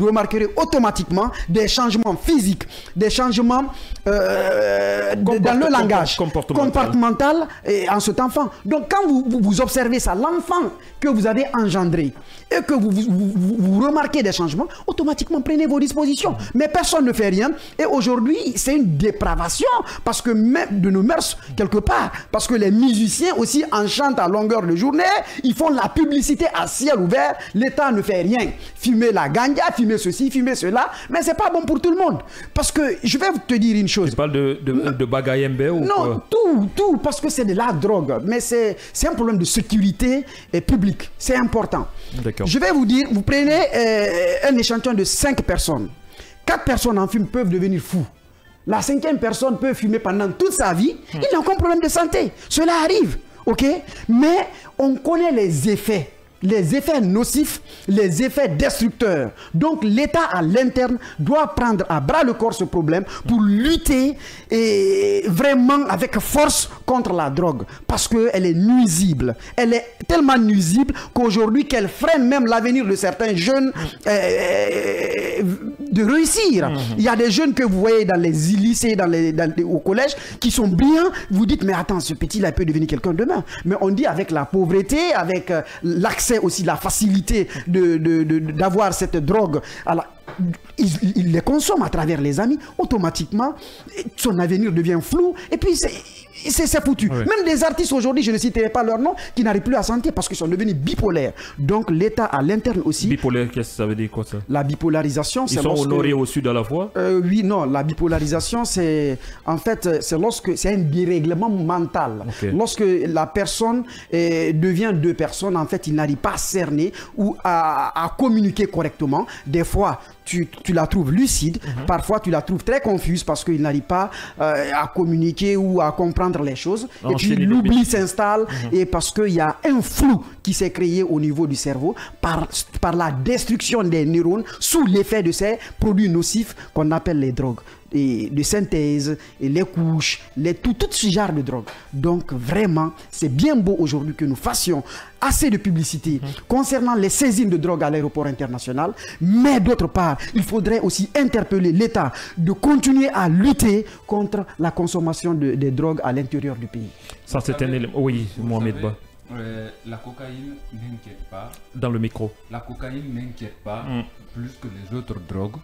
remarquerez automatiquement des changements physiques, des changements dans le langage comportemental en cet enfant. Donc quand vous observez ça, l'enfant que vous avez engendré et que vous remarquez des changements, automatiquement prenez vos dispositions. Mais personne ne fait rien. Et aujourd'hui, c'est une dépravation parce que même de nos mœurs, quelque part, parce que les musiciens aussi enchantent à longueur de journée, ils font la publicité à ciel ouvert, l'État ne fait rien. Fumer la ganja, fumer ceci, fumer cela, mais c'est pas bon pour tout le monde. Parce que, je vais te dire une chose. Tu parles de Bagayembe ou non, quoi? tout, parce que c'est de la drogue. Mais c'est un problème de sécurité publique. C'est important. Je vais vous dire, vous prenez un échantillon de 5 personnes. 4 personnes en fume peuvent devenir fous. La 5e personne peut fumer pendant toute sa vie. Il n'a aucun problème de santé. Cela arrive. Ok? Mais on connaît les effets nocifs, les effets destructeurs. Donc l'État à l'interne doit prendre à bras le corps ce problème pour lutter et vraiment avec force contre la drogue. Parce qu'elle est nuisible. Elle est tellement nuisible qu'aujourd'hui qu'elle freine même l'avenir de certains jeunes de réussir. Il y a des jeunes que vous voyez dans les lycées, au collège, qui sont brillants. Vous dites, mais attends, ce petit-là peut devenir quelqu'un demain. Mais on dit avec la pauvreté, avec l'accès aussi, la facilité d'avoir cette drogue. Alors, il les consomme à travers les amis, automatiquement, son avenir devient flou, et puis c'est foutu. Oui. Même des artistes aujourd'hui, je ne citerai pas leur nom, qui n'arrivent plus à santé parce qu'ils sont devenus bipolaires. Donc l'État à l'interne aussi... Bipolaire, qu'est-ce que ça veut dire quoi ça? La bipolarisation, c'est lorsque... Ils sont honorés au sud à la fois? Oui, non, la bipolarisation, c'est... En fait, c'est lorsque... C'est un dérèglement mental. Okay. Lorsque la personne devient 2 personnes, en fait, il n'arrive pas à cerner ou à communiquer correctement. Des fois... Tu la trouves lucide, parfois tu la trouves très confuse parce qu'il n'arrive pas à communiquer ou à comprendre les choses. Et puis l'oubli s'installe et parce qu'il y a un flou qui s'est créé au niveau du cerveau par la destruction des neurones sous l'effet de ces produits nocifs qu'on appelle les drogues. de synthèse, et les couches, tout ce genre de drogue. Donc vraiment, c'est bien beau aujourd'hui que nous fassions assez de publicité concernant les saisines de drogue à l'aéroport international, mais d'autre part, il faudrait aussi interpeller l'État de continuer à lutter contre la consommation des drogues à l'intérieur du pays. Ça, c'est un élément. Oui, Mohamed Ba. La cocaïne n'inquiète pas. Dans le micro. La cocaïne n'inquiète pas plus que les autres drogues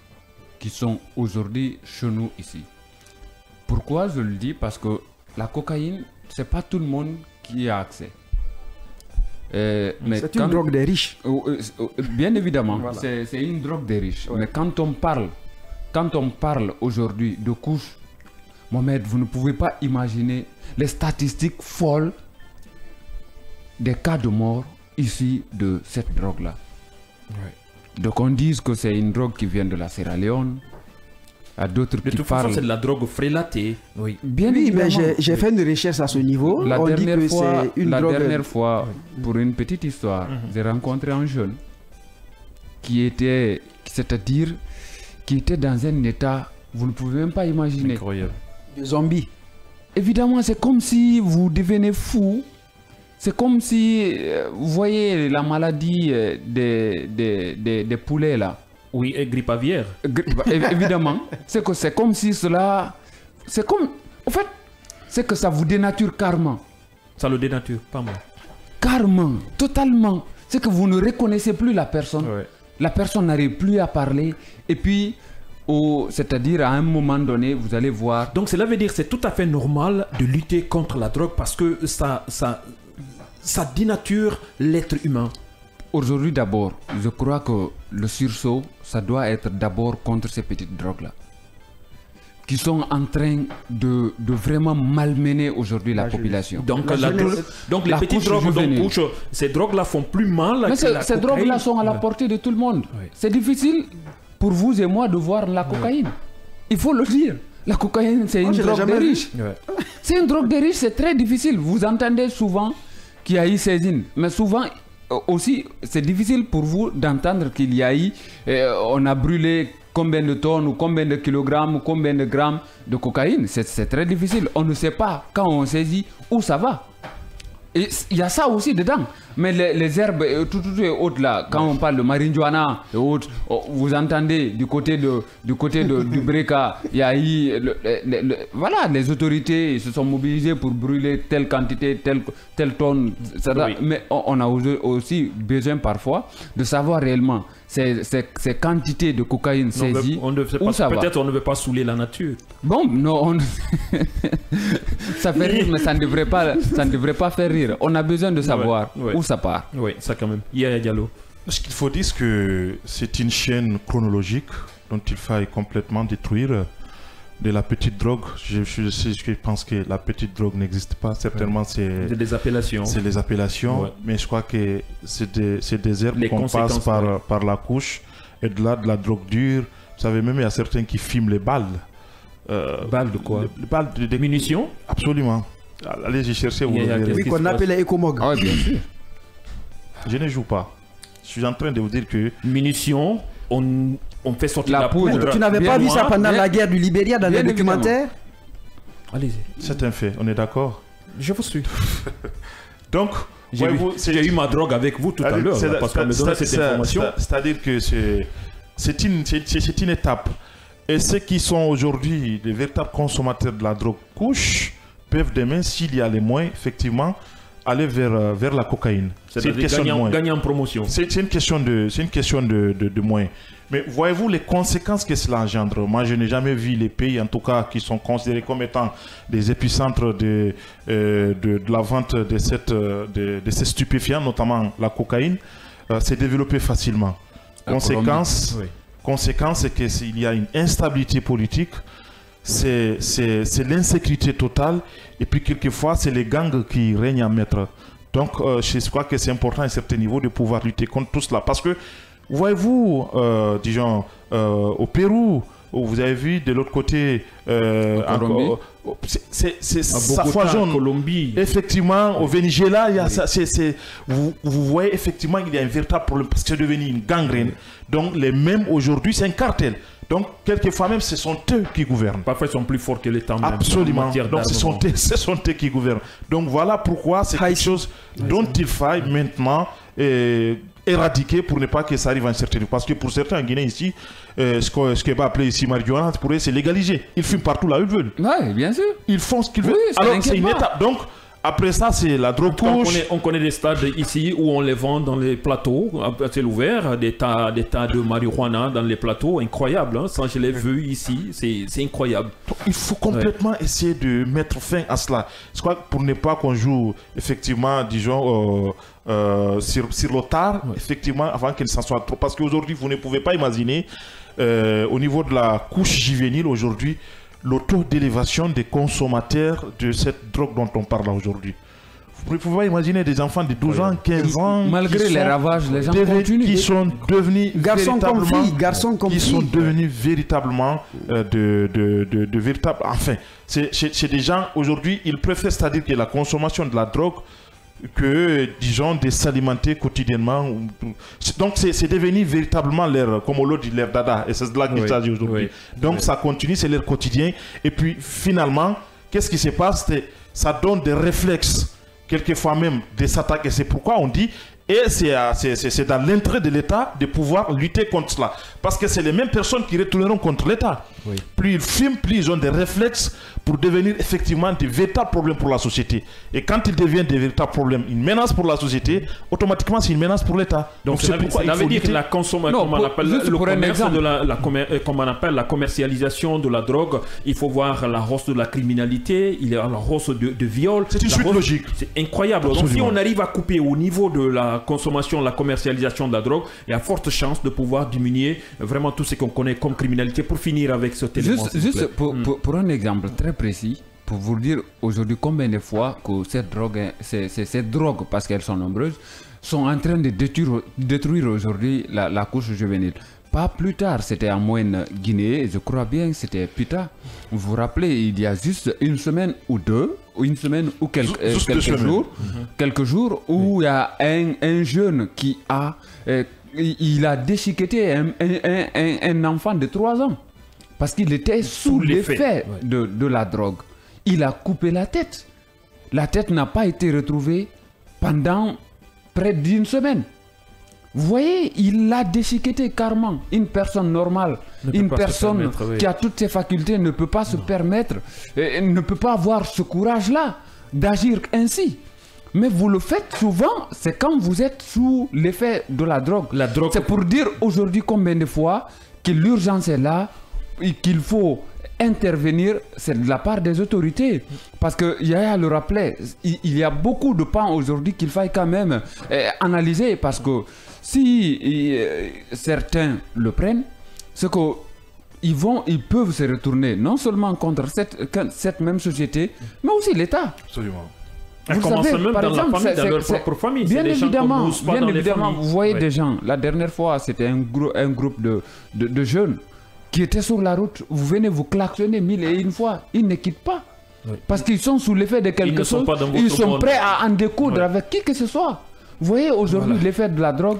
qui sont aujourd'hui chez nous ici. Pourquoi je le dis? Parce que la cocaïne, c'est pas tout le monde qui y a accès. C'est une drogue des riches. Bien évidemment, voilà. C'est une drogue des riches. Ouais. Mais quand on parle aujourd'hui de couches, Mohamed, vous ne pouvez pas imaginer les statistiques folles des cas de mort ici de cette drogue-là. Ouais. Donc on dit que c'est une drogue qui vient de la Sierra Leone. À d'autres qui parlent. C'est de la drogue frélatée. Oui, bien évidemment. Mais j'ai fait une recherche à ce niveau. La dernière fois, pour une petite histoire, j'ai rencontré un jeune qui était dans un état, vous ne pouvez même pas imaginer. Incroyable. De zombie. Évidemment, c'est comme si vous devenez fou. C'est comme si, vous voyez la maladie des poulets là. Oui, et grippe aviaire. Évidemment. C'est comme si cela... C'est comme... En fait, c'est que ça vous dénature carrément. Ça le dénature, pas mal. Carrément, totalement. C'est que vous ne reconnaissez plus la personne. Ouais. La personne n'arrive plus à parler. Et puis, c'est-à-dire à un moment donné, vous allez voir... Donc cela veut dire que c'est tout à fait normal de lutter contre la drogue parce que ça dénature l'être humain. Aujourd'hui d'abord, je crois que le sursaut, ça doit être d'abord contre ces petites drogues-là. Qui sont en train de vraiment malmener aujourd'hui la population. Donc les petites drogues, ces drogues-là font plus mal. Mais ces drogues-là sont à la portée de tout le monde. Oui. C'est difficile pour vous et moi de voir la cocaïne. Il faut le dire. La cocaïne, c'est une drogue des riches. Ouais. C'est une drogue des riches, c'est très difficile. Vous entendez souvent qu'il y a eu saisine. Mais souvent... Aussi, c'est difficile pour vous d'entendre qu'il y a eu, on a brûlé combien de tonnes ou combien de kilogrammes ou combien de grammes de cocaïne. C'est très difficile. On ne sait pas quand on saisit où ça va. Et il y a ça aussi dedans. Mais les herbes, tout et autres là, quand on parle de marijuana et autres, vous entendez du côté du Breka, il y a eu, voilà, les autorités se sont mobilisées pour brûler telle quantité, telle tonne. Oui. Mais on a aussi besoin parfois de savoir réellement ces quantités de cocaïne saisies. Peut-être on ne veut pas saouler la nature. Bon, non, ça fait rire, mais ça ne devrait pas faire rire. On a besoin de savoir où ça part. Oui, ça quand même. Yaya Diallo. Ce qu'il faut dire, c'est que c'est une chaîne chronologique dont il faille complètement détruire. De la petite drogue, je pense que la petite drogue n'existe pas. Certainement, c'est des appellations. C'est les appellations, mais je crois que c'est des herbes qu'on passe par la couche. Et de là, de la drogue dure. Vous savez, même il y a certains qui filment les balles. Balles de quoi? Les balles de munitions? Absolument. Allez-y chercher. Oui, qu'on appelle les écomog. Ah, bien sûr. Je ne joue pas. Je suis en train de vous dire que... Munitions, on fait sortir la poudre. Tu n'avais pas vu ça pendant la guerre du Libéria dans les documentaires? Allez-y. C'est un fait, on est d'accord? Je vous suis. Donc, j'ai eu ma drogue avec vous tout à l'heure, parce qu'on me donnait cette information. C'est-à-dire que c'est une étape. Et ceux qui sont aujourd'hui les véritables consommateurs de la drogue couche peuvent demain, s'il y a les moyens, effectivement, aller vers la cocaïne. C'est une question de moyens. Gagner en promotion. C'est une question de moyens. Mais voyez-vous les conséquences que cela engendre? Moi, je n'ai jamais vu les pays, en tout cas, qui sont considérés comme étant des épicentres de la vente de ces stupéfiants, notamment la cocaïne, s'est développé facilement. Conséquence, c'est qu'il y a une instabilité politique, c'est l'insécurité totale, et puis quelquefois, c'est les gangs qui règnent en maître. Donc, je crois que c'est important à un certain niveau de pouvoir lutter contre tout cela. Parce que, voyez-vous, disons, au Pérou, vous avez vu de l'autre côté, ça foisonne. Colombie. Effectivement, au Venezuela, il y a vous voyez effectivement qu'il y a un véritable problème parce que c'est devenu une gangrène. Donc, les mêmes aujourd'hui, c'est un cartel. Donc, quelquefois même, ce sont eux qui gouvernent. Parfois, ils sont plus forts que l'État même. Absolument. Donc, ce sont eux qui gouvernent. Donc, voilà pourquoi c'est quelque chose dont il faille maintenant éradiquer pour ne pas que ça arrive en certains. Parce que pour certains en Guinée ici, ce qu'on va appeler ici marijuana, pour eux, c'est légalisé. Ils fument partout là où ils veulent. Oui, bien sûr. Ils font ce qu'ils veulent. Oui, alors, c'est une étape. Donc, après ça, c'est la drogue couche. On connaît des stades ici où on les vend dans les plateaux, à ciel ouvert, des tas de marijuana dans les plateaux, incroyable. Hein? Ça, je l'ai vu ici, c'est incroyable. Il faut complètement essayer de mettre fin à cela. Je crois que pour ne pas qu'on joue, effectivement, disons, sur le tard, effectivement, avant qu'il s'en soit trop. Parce qu'aujourd'hui, vous ne pouvez pas imaginer, au niveau de la couche juvénile, aujourd'hui, le taux d'élévation des consommateurs de cette drogue dont on parle aujourd'hui. Vous ne pouvez pas imaginer des enfants de 12 ans, 15 ans... Malgré les ravages, les gens continuent. Qui sont devenus garçons comme filles, qui sont devenus véritablement de véritables... Enfin, c'est des gens, aujourd'hui, ils préfèrent, c'est-à-dire que la consommation de la drogue, que, disons, de s'alimenter quotidiennement. Donc, c'est devenu véritablement leur, comme on l'a dit, leur dada. Et c'est de là qu'il s'agit aujourd'hui. Donc, ça continue, c'est leur quotidien. Et puis, finalement, qu'est-ce qui se passe? Ça donne des réflexes, quelquefois même des attaques. Et c'est pourquoi on dit, et c'est dans l'intérêt de l'État de pouvoir lutter contre cela. Parce que c'est les mêmes personnes qui retourneront contre l'État. Plus ils fument, plus ils ont des réflexes pour devenir effectivement des véritables problèmes pour la société. Et quand ils deviennent des véritables problèmes, une menace pour la société, automatiquement c'est une menace pour l'État. Donc c'est pourquoi il faut dire que la consommation, comme on appelle le commerce de comme on appelle la commercialisation de la drogue, il faut voir la hausse de la criminalité, il y a la hausse de viol. C'est une suite logique. C'est incroyable. Donc si on arrive à couper au niveau de la consommation, la commercialisation de la drogue, il y a forte chance de pouvoir diminuer vraiment tout ce qu'on connaît comme criminalité. Pour finir avec ce élément. Juste pour un exemple très précis, pour vous dire aujourd'hui combien de fois que cette drogue, parce qu'elles sont nombreuses, sont en train de détruire aujourd'hui la couche juvénile. Pas plus tard, c'était en Moyenne-Guinée, je crois bien que c'était Pita. Vous vous rappelez, il y a juste une semaine ou deux, ou une semaine ou quelques jours, où il y a un jeune qui a, il a déchiqueté un enfant de 3 ans. Parce qu'il était sous l'effet de la drogue. Il a coupé la tête. La tête n'a pas été retrouvée pendant près d'une semaine. Vous voyez, il l'a déchiqueté carrément. Une personne normale, une personne qui a toutes ses facultés ne peut pas se permettre, ne peut pas avoir ce courage-là d'agir ainsi. Mais vous le faites souvent, c'est quand vous êtes sous l'effet de la drogue. C'est pour dire aujourd'hui combien de fois que l'urgence est là, et qu'il faut intervenir, c'est de la part des autorités. Parce que Yaya le rappelait, il y a beaucoup de pans aujourd'hui qu'il faille quand même analyser. Parce que si certains le prennent, c'est qu'ils peuvent se retourner non seulement contre cette même société, mais aussi l'État. Absolument. Vous commence même dans la famille, dans leur propre famille. Bien évidemment, vous voyez des gens. La dernière fois, c'était un groupe de jeunes qui étaient sur la route. Vous venez vous klaxonner 1001 fois. Ils ne quittent pas. Parce qu'ils sont sous l'effet de quelque chose. Ils sont prêts à en découdre avec qui que ce soit. Vous voyez aujourd'hui l'effet de la drogue.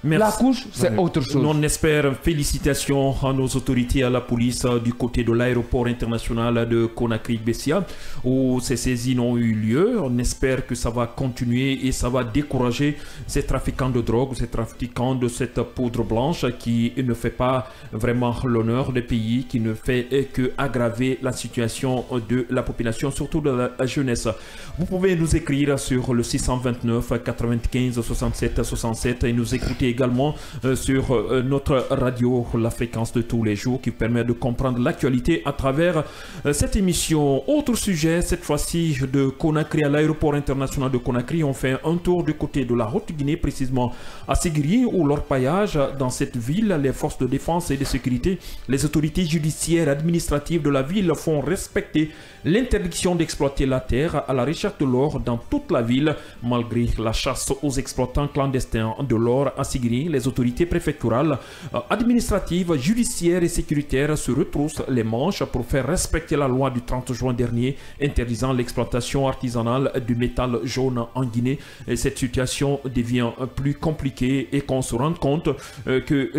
La couche, c'est autre chose. On espère, félicitations à nos autorités, à la police du côté de l'aéroport international de Conakry-Bessia où ces saisies ont eu lieu. On espère que ça va continuer et ça va décourager ces trafiquants de drogue, ces trafiquants de cette poudre blanche qui ne fait pas vraiment l'honneur des pays, qui ne fait que aggraver la situation de la population, surtout de la jeunesse. Vous pouvez nous écrire sur le 629 95 67 67 et nous écouter également sur notre radio, la fréquence de tous les jours, qui permet de comprendre l'actualité à travers cette émission. Autre sujet, cette fois-ci de Conakry, à l'aéroport international de Conakry. On fait un tour du côté de la Haute-Guinée, précisément à Ségiri, où l'orpaillage dans cette ville, les forces de défense et de sécurité, les autorités judiciaires et administratives de la ville font respecter l'interdiction d'exploiter la terre à la recherche de l'or dans toute la ville, malgré la chasse aux exploitants clandestins de l'or à Ségiri. Sigiri, les autorités préfectorales, administratives, judiciaires et sécuritaires se retroussent les manches pour faire respecter la loi du 30 juin dernier interdisant l'exploitation artisanale du métal jaune en Guinée. Et cette situation devient plus compliquée et qu'on se rend compte que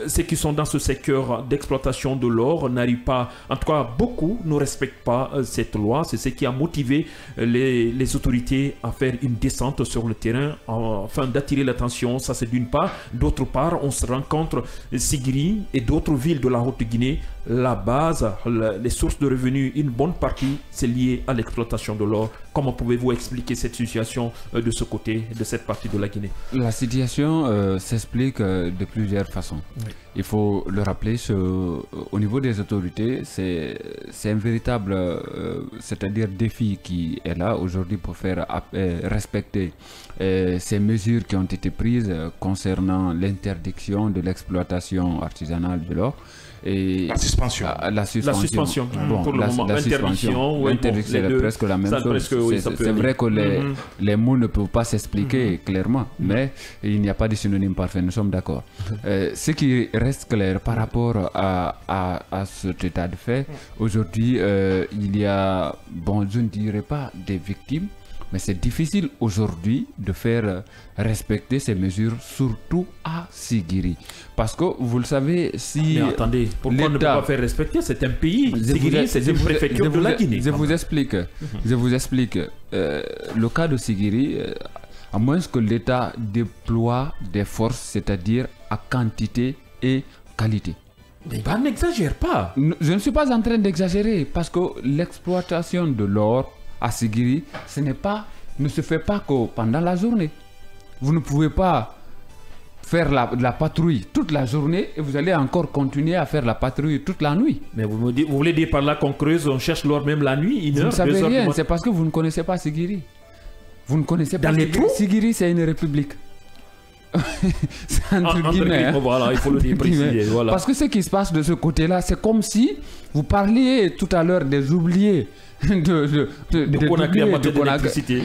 ceux qui sont dans ce secteur d'exploitation de l'or n'arrivent pas, en tout cas beaucoup ne respectent pas cette loi. C'est ce qui a motivé les autorités à faire une descente sur le terrain afin d'attirer l'attention. Ça c'est d'une part. D'autre part, on se rencontre Sigiri et d'autres villes de la Haute-Guinée. La base, les sources de revenus, une bonne partie, c'est lié à l'exploitation de l'or. Comment pouvez-vous expliquer cette situation de ce côté, de cette partie de la Guinée? La situation s'explique de plusieurs façons. Oui. Il faut le rappeler, au niveau des autorités, c'est un véritable c'est-à-dire défi qui est là aujourd'hui pour faire respecter ces mesures qui ont été prises concernant l'interdiction de l'exploitation artisanale de l'or. Et la suspension. La suspension. Bon, pour le moment, l'interdiction, c'est presque la même chose. C'est vrai que les mots ne peuvent pas s'expliquer clairement, mais il n'y a pas de synonyme parfait, nous sommes d'accord. Ce qui reste clair par rapport à cet état de fait, aujourd'hui, il y a, bon, je ne dirais pas des victimes, mais c'est difficile aujourd'hui de faire respecter ces mesures, surtout à Sigiri. Parce que vous le savez, si... Mais attendez, pourquoi on ne peut pas faire respecter? C'est un pays, Sigiri, c'est une préfecture de la Guinée. Je vous explique. Le cas de Sigiri, à moins que l'État déploie des forces, c'est-à-dire à quantité et qualité. Mais n'exagère pas. Je ne suis pas en train d'exagérer, parce que l'exploitation de l'or à Sigiri, ne se fait pas que pendant la journée. Vous ne pouvez pas faire la patrouille toute la journée et vous allez encore continuer à faire la patrouille toute la nuit. Mais vous voulez dire par là qu'on creuse, on cherche l'or même la nuit, Vous ne savez rien, c'est parce que vous ne connaissez pas Sigiri. Vous ne connaissez pas Sigiri, c'est une république. C'est entre guillemets. Voilà, il faut le dire préciser. Voilà. Parce que ce qui se passe de ce côté-là, c'est comme si vous parliez tout à l'heure des oubliés de Conakry en matière d'électricité.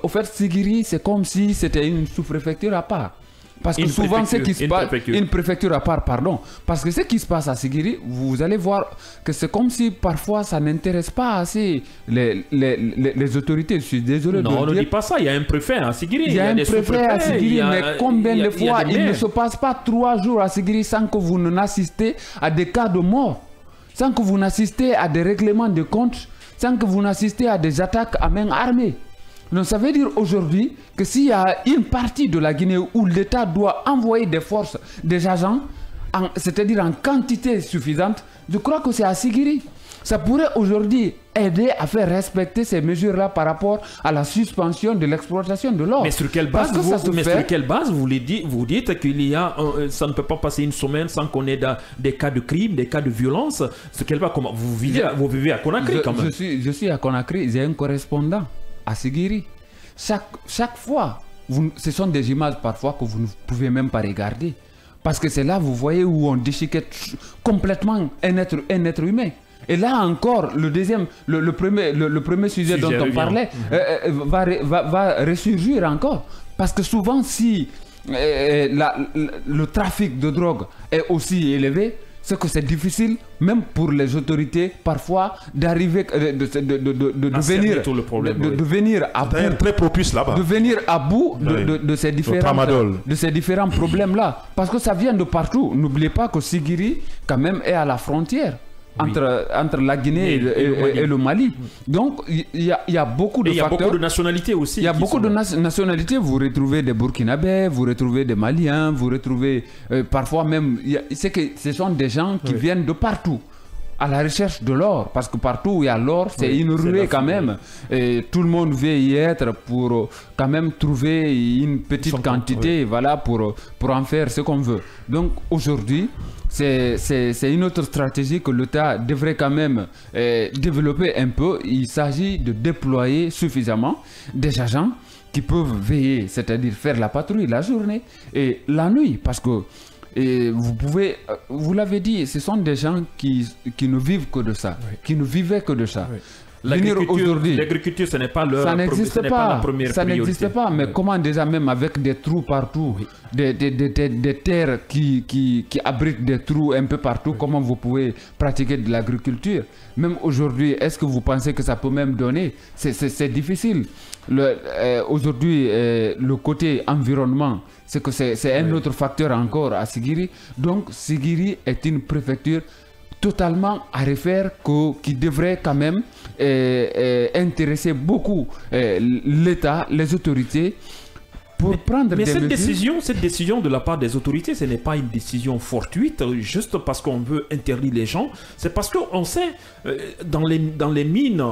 Au fait, Sigiri, c'est comme si c'était une sous-préfecture à part. Parce que souvent, ce qui se passe, une préfecture à part, pardon. Parce que ce qui se passe à Sigiri, vous allez voir que c'est comme si parfois ça n'intéresse pas assez les autorités. Je suis désolé. Non, on ne dit pas ça. Il y a un préfet à Sigiri. Il y a un préfet à Sigiri, mais combien de fois il ne se passe pas 3 jours à Sigiri sans que vous n'assistez à des cas de mort, sans que vous n'assistez à des règlements de comptes, sans que vous n'assistez à des attaques à main armée. Donc ça veut dire aujourd'hui que s'il y a une partie de la Guinée où l'État doit envoyer des forces, des agents, c'est-à-dire en quantité suffisante, je crois que c'est à Sigiri. Ça pourrait aujourd'hui aider à faire respecter ces mesures-là par rapport à la suspension de l'exploitation de l'or. Mais sur quelle base, vous dites qu'il y a, ça ne peut pas passer une semaine sans qu'on ait des cas de crime, des cas de violence. Sur quelle base, comment vous vivez à Conakry quand même? Je suis à Conakry, j'ai un correspondant à Sigiri. Chaque fois, ce sont des images parfois que vous ne pouvez même pas regarder. Parce que c'est là, vous voyez, où on déchiquette complètement un être humain. Et là encore, le premier sujet dont on parlait va ressurgir encore. Parce que souvent, si le trafic de drogue est aussi élevé, c'est que c'est difficile, même pour les autorités, parfois, d'arriver, de venir à bout. Très propice là-bas. De venir à bout de ces différents problèmes-là. Parce que ça vient de partout. N'oubliez pas que Sigiri, quand même, est à la frontière. Oui. Entre la Guinée et le Mali. Donc, il y a beaucoup de facteurs. Il y a beaucoup de nationalités aussi. Il y a beaucoup de nationalités. Vous retrouvez des Burkinabés, vous retrouvez des Maliens, vous retrouvez parfois même... Ce sont des gens qui viennent de partout à la recherche de l'or. Parce que partout où il y a l'or, c'est une ruée quand même. Et tout le monde veut y être pour quand même trouver une petite quantité, voilà, pour en faire ce qu'on veut. Donc, aujourd'hui, c'est une autre stratégie que l'État devrait quand même développer un peu. Il s'agit de déployer suffisamment des agents qui peuvent veiller, c'est-à-dire faire la patrouille la journée et la nuit. Parce que vous l'avez dit, ce sont des gens qui ne vivent que de ça, qui ne vivaient que de ça. l'agriculture, ce n'est pas leur ça n'existe pas. La première ça priorité. n'existe pas. Mais comment déjà même avec des trous partout, des terres qui abritent des trous un peu partout, comment vous pouvez pratiquer de l'agriculture? Même aujourd'hui, est-ce que vous pensez que ça peut même donner? C'est difficile. Aujourd'hui, le côté environnement, c'est que c'est un autre facteur encore à Sigiri. Donc Sigiri est une préfecture totalement à refaire, qui devrait quand même intéresser beaucoup l'État, les autorités, pour prendre des mesures. Cette décision de la part des autorités, ce n'est pas une décision fortuite, juste parce qu'on veut interdire les gens. C'est parce qu'on sait, dans les mines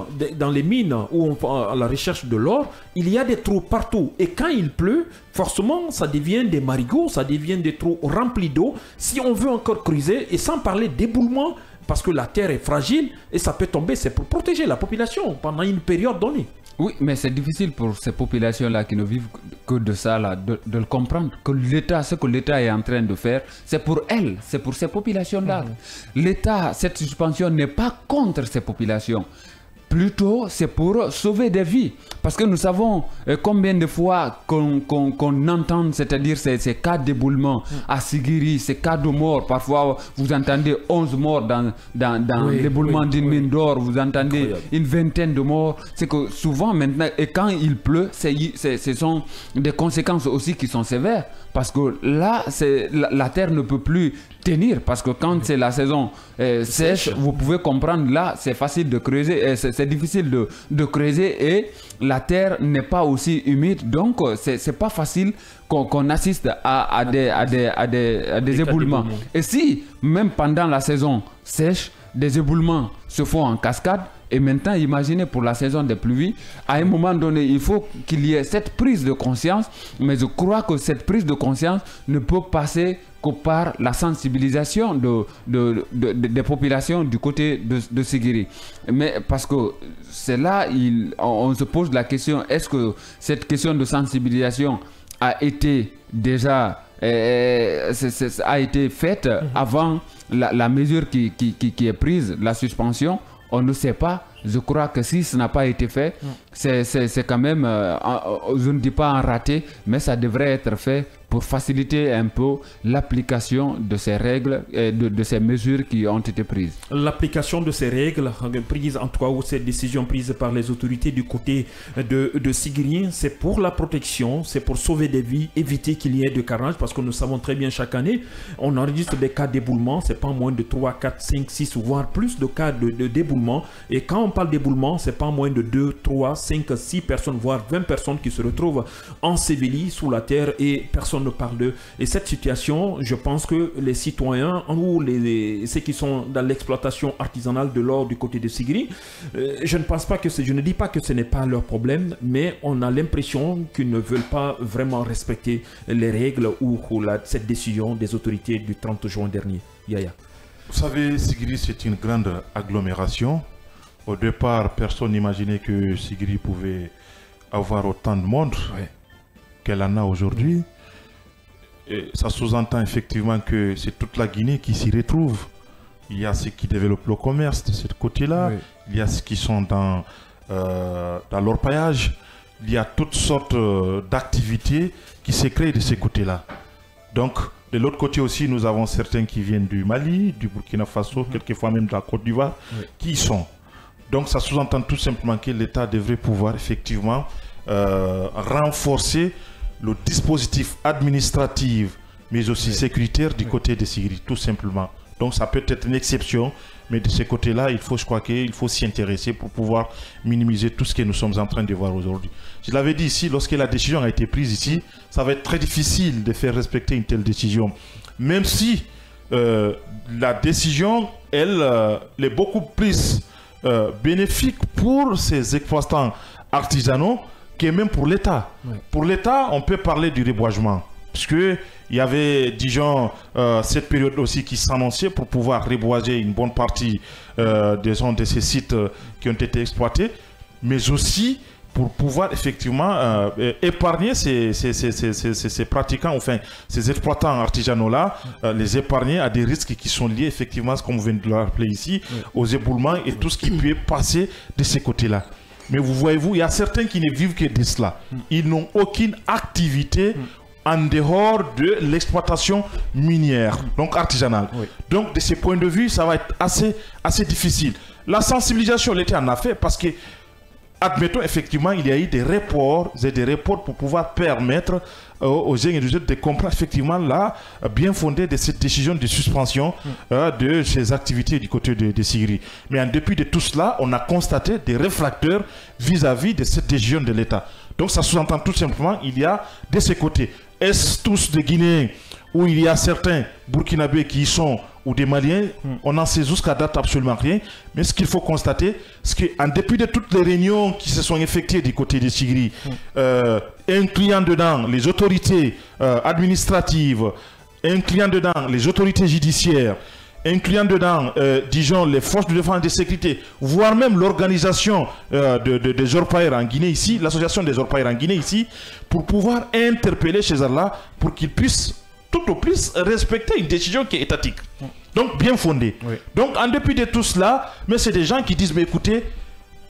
où à la recherche de l'or, il y a des trous partout. Et quand il pleut, forcément, ça devient des marigots, ça devient des trous remplis d'eau. Si on veut encore creuser, et sans parler d'éboulement, parce que la terre est fragile et ça peut tomber, c'est pour protéger la population pendant une période donnée. Oui, mais c'est difficile pour ces populations-là qui ne vivent que de ça, là, de le comprendre. Que l'État, ce que l'État est en train de faire, c'est pour elles, c'est pour ces populations-là. L'État, cette suspension n'est pas contre ces populations. Plutôt, c'est pour sauver des vies. Parce que nous savons combien de fois qu'on entend, c'est-à-dire ces cas d'éboulement à Sigiri, ces cas de mort. Parfois, vous entendez 11 morts dans l'éboulement d'une mine d'or. Vous entendez une vingtaine de morts. C'est que souvent, maintenant, et quand il pleut, ce sont des conséquences aussi qui sont sévères. Parce que là, la terre ne peut plus tenir. Parce que quand c'est la saison sèche, vous pouvez comprendre, là, c'est facile de creuser. C'est difficile de creuser et la terre n'est pas aussi humide. Donc, c'est pas facile qu'on assiste à des éboulements. Et si, même pendant la saison sèche, des éboulements se font en cascade, et maintenant, imaginez pour la saison des pluies, à un moment donné, il faut qu'il y ait cette prise de conscience, mais je crois que cette prise de conscience ne peut passer que par la sensibilisation des populations du côté de Sigiri. Mais parce que c'est là, on se pose la question, est-ce que cette question de sensibilisation a été déjà a été faite avant la mesure qui est prise, la suspension? On ne sait pas. Je crois que si ce n'a pas été fait, c'est quand même, je ne dis pas un raté, mais ça devrait être fait pour faciliter un peu l'application de ces règles et de ces mesures qui ont été prises. L'application de ces règles prises, en tout cas, ou ces décisions prises par les autorités du côté de Sigiri, c'est pour la protection, c'est pour sauver des vies, éviter qu'il y ait de carnage, parce que nous savons très bien chaque année, on enregistre des cas d'éboulement, c'est pas moins de 3, 4, 5, 6, voire plus de cas d'éboulement. Et quand on parle d'éboulement, c'est pas moins de 2, 3, 5, 6 personnes, voire 20 personnes qui se retrouvent ensevelies sous la terre et personne ne parle d'eux. Et cette situation, je pense que les citoyens ou ceux qui sont dans l'exploitation artisanale de l'or du côté de Sigiri, je ne dis pas que ce n'est pas leur problème, mais on a l'impression qu'ils ne veulent pas vraiment respecter les règles ou cette décision des autorités du 30 juin dernier. Yaya. Vous savez, Sigiri, c'est une grande agglomération. Au départ, personne n'imaginait que Sigiri pouvait avoir autant de monde qu'elle en a aujourd'hui. Ça sous-entend effectivement que c'est toute la Guinée qui s'y retrouve. Il y a ceux qui développent le commerce de ce côté-là. Il y a ceux qui sont dans l'orpaillage. Il y a toutes sortes d'activités qui se créent de ce côté-là. Donc, de l'autre côté aussi, nous avons certains qui viennent du Mali, du Burkina Faso, quelquefois même de la Côte d'Ivoire, qui y sont. Donc, ça sous-entend tout simplement que l'État devrait pouvoir effectivement renforcer le dispositif administratif, mais aussi sécuritaire du côté de Sigiri, tout simplement. Donc, ça peut être une exception, mais de ce côté-là, je crois qu'il faut s'y intéresser pour pouvoir minimiser tout ce que nous sommes en train de voir aujourd'hui. Je l'avais dit ici, lorsque la décision a été prise ici, ça va être très difficile de faire respecter une telle décision. Même si la décision, elle est beaucoup plus bénéfique pour ces exploitants artisanaux que même pour l'État. Pour l'État, on peut parler du reboisement. Puisque il y avait, disons, cette période aussi qui s'annonçait pour pouvoir reboiser une bonne partie de ces sites qui ont été exploités, mais aussi pour pouvoir effectivement épargner ces pratiquants, enfin ces exploitants artisanaux-là, les épargner à des risques qui sont liés effectivement, comme vous venez de le rappeler ici, aux éboulements et tout ce qui peut passer de ces côtés-là. Mais vous voyez-vous, il y a certains qui ne vivent que de cela. Ils n'ont aucune activité en dehors de l'exploitation minière, donc artisanale. Donc de ce point de vue, ça va être assez difficile. La sensibilisation, l'État en a fait parce que, admettons effectivement, il y a eu des reports pour pouvoir permettre aux jeunes et aux autres de comprendre effectivement la bien fondée de cette décision de suspension de ces activités du côté de Sigiri. Mais en dépit de tout cela, on a constaté des réfracteurs vis-à-vis de cette décision de l'État. Donc ça sous-entend tout simplement il y a de ces côtés. Est-ce tous des Guinéens où il y a certains Burkinabés qui y sont ou des Maliens, on n'en sait jusqu'à date absolument rien. Mais ce qu'il faut constater, c'est qu'en dépit de toutes les réunions qui se sont effectuées du côté de Sigiri, incluant dedans les autorités administratives, incluant dedans les autorités judiciaires, incluant dedans, disons, les forces de défense et de sécurité, voire même l'organisation des Orpaïrs en Guinée ici, l'association des Orpaïrs en Guinée ici, pour pouvoir interpeller ces gens-là pour qu'ils puissent tout au plus respecter une décision qui est étatique. Donc bien fondée. Donc en dépit de tout cela, mais c'est des gens qui disent, mais écoutez,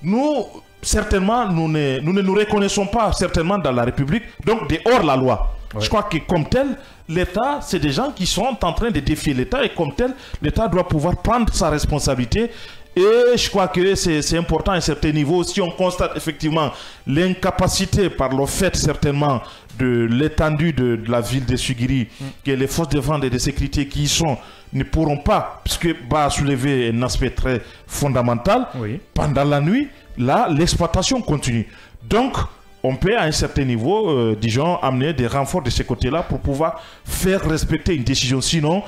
nous, certainement, nous ne nous reconnaissons pas certainement dans la République, donc dehors la loi. Je crois que comme tel, l'État, c'est des gens qui sont en train de défier l'État et comme tel, l'État doit pouvoir prendre sa responsabilité. Et je crois que c'est important à un certain niveau. Si on constate effectivement l'incapacité par le fait certainement de l'étendue de la ville de Sigiri, que les forces de défense et de sécurité qui y sont ne pourront pas, puisque va soulever un aspect très fondamental, pendant la nuit, là, l'exploitation continue. Donc, on peut à un certain niveau, disons, amener des renforts de ce côté-là pour pouvoir faire respecter une décision. Sinon,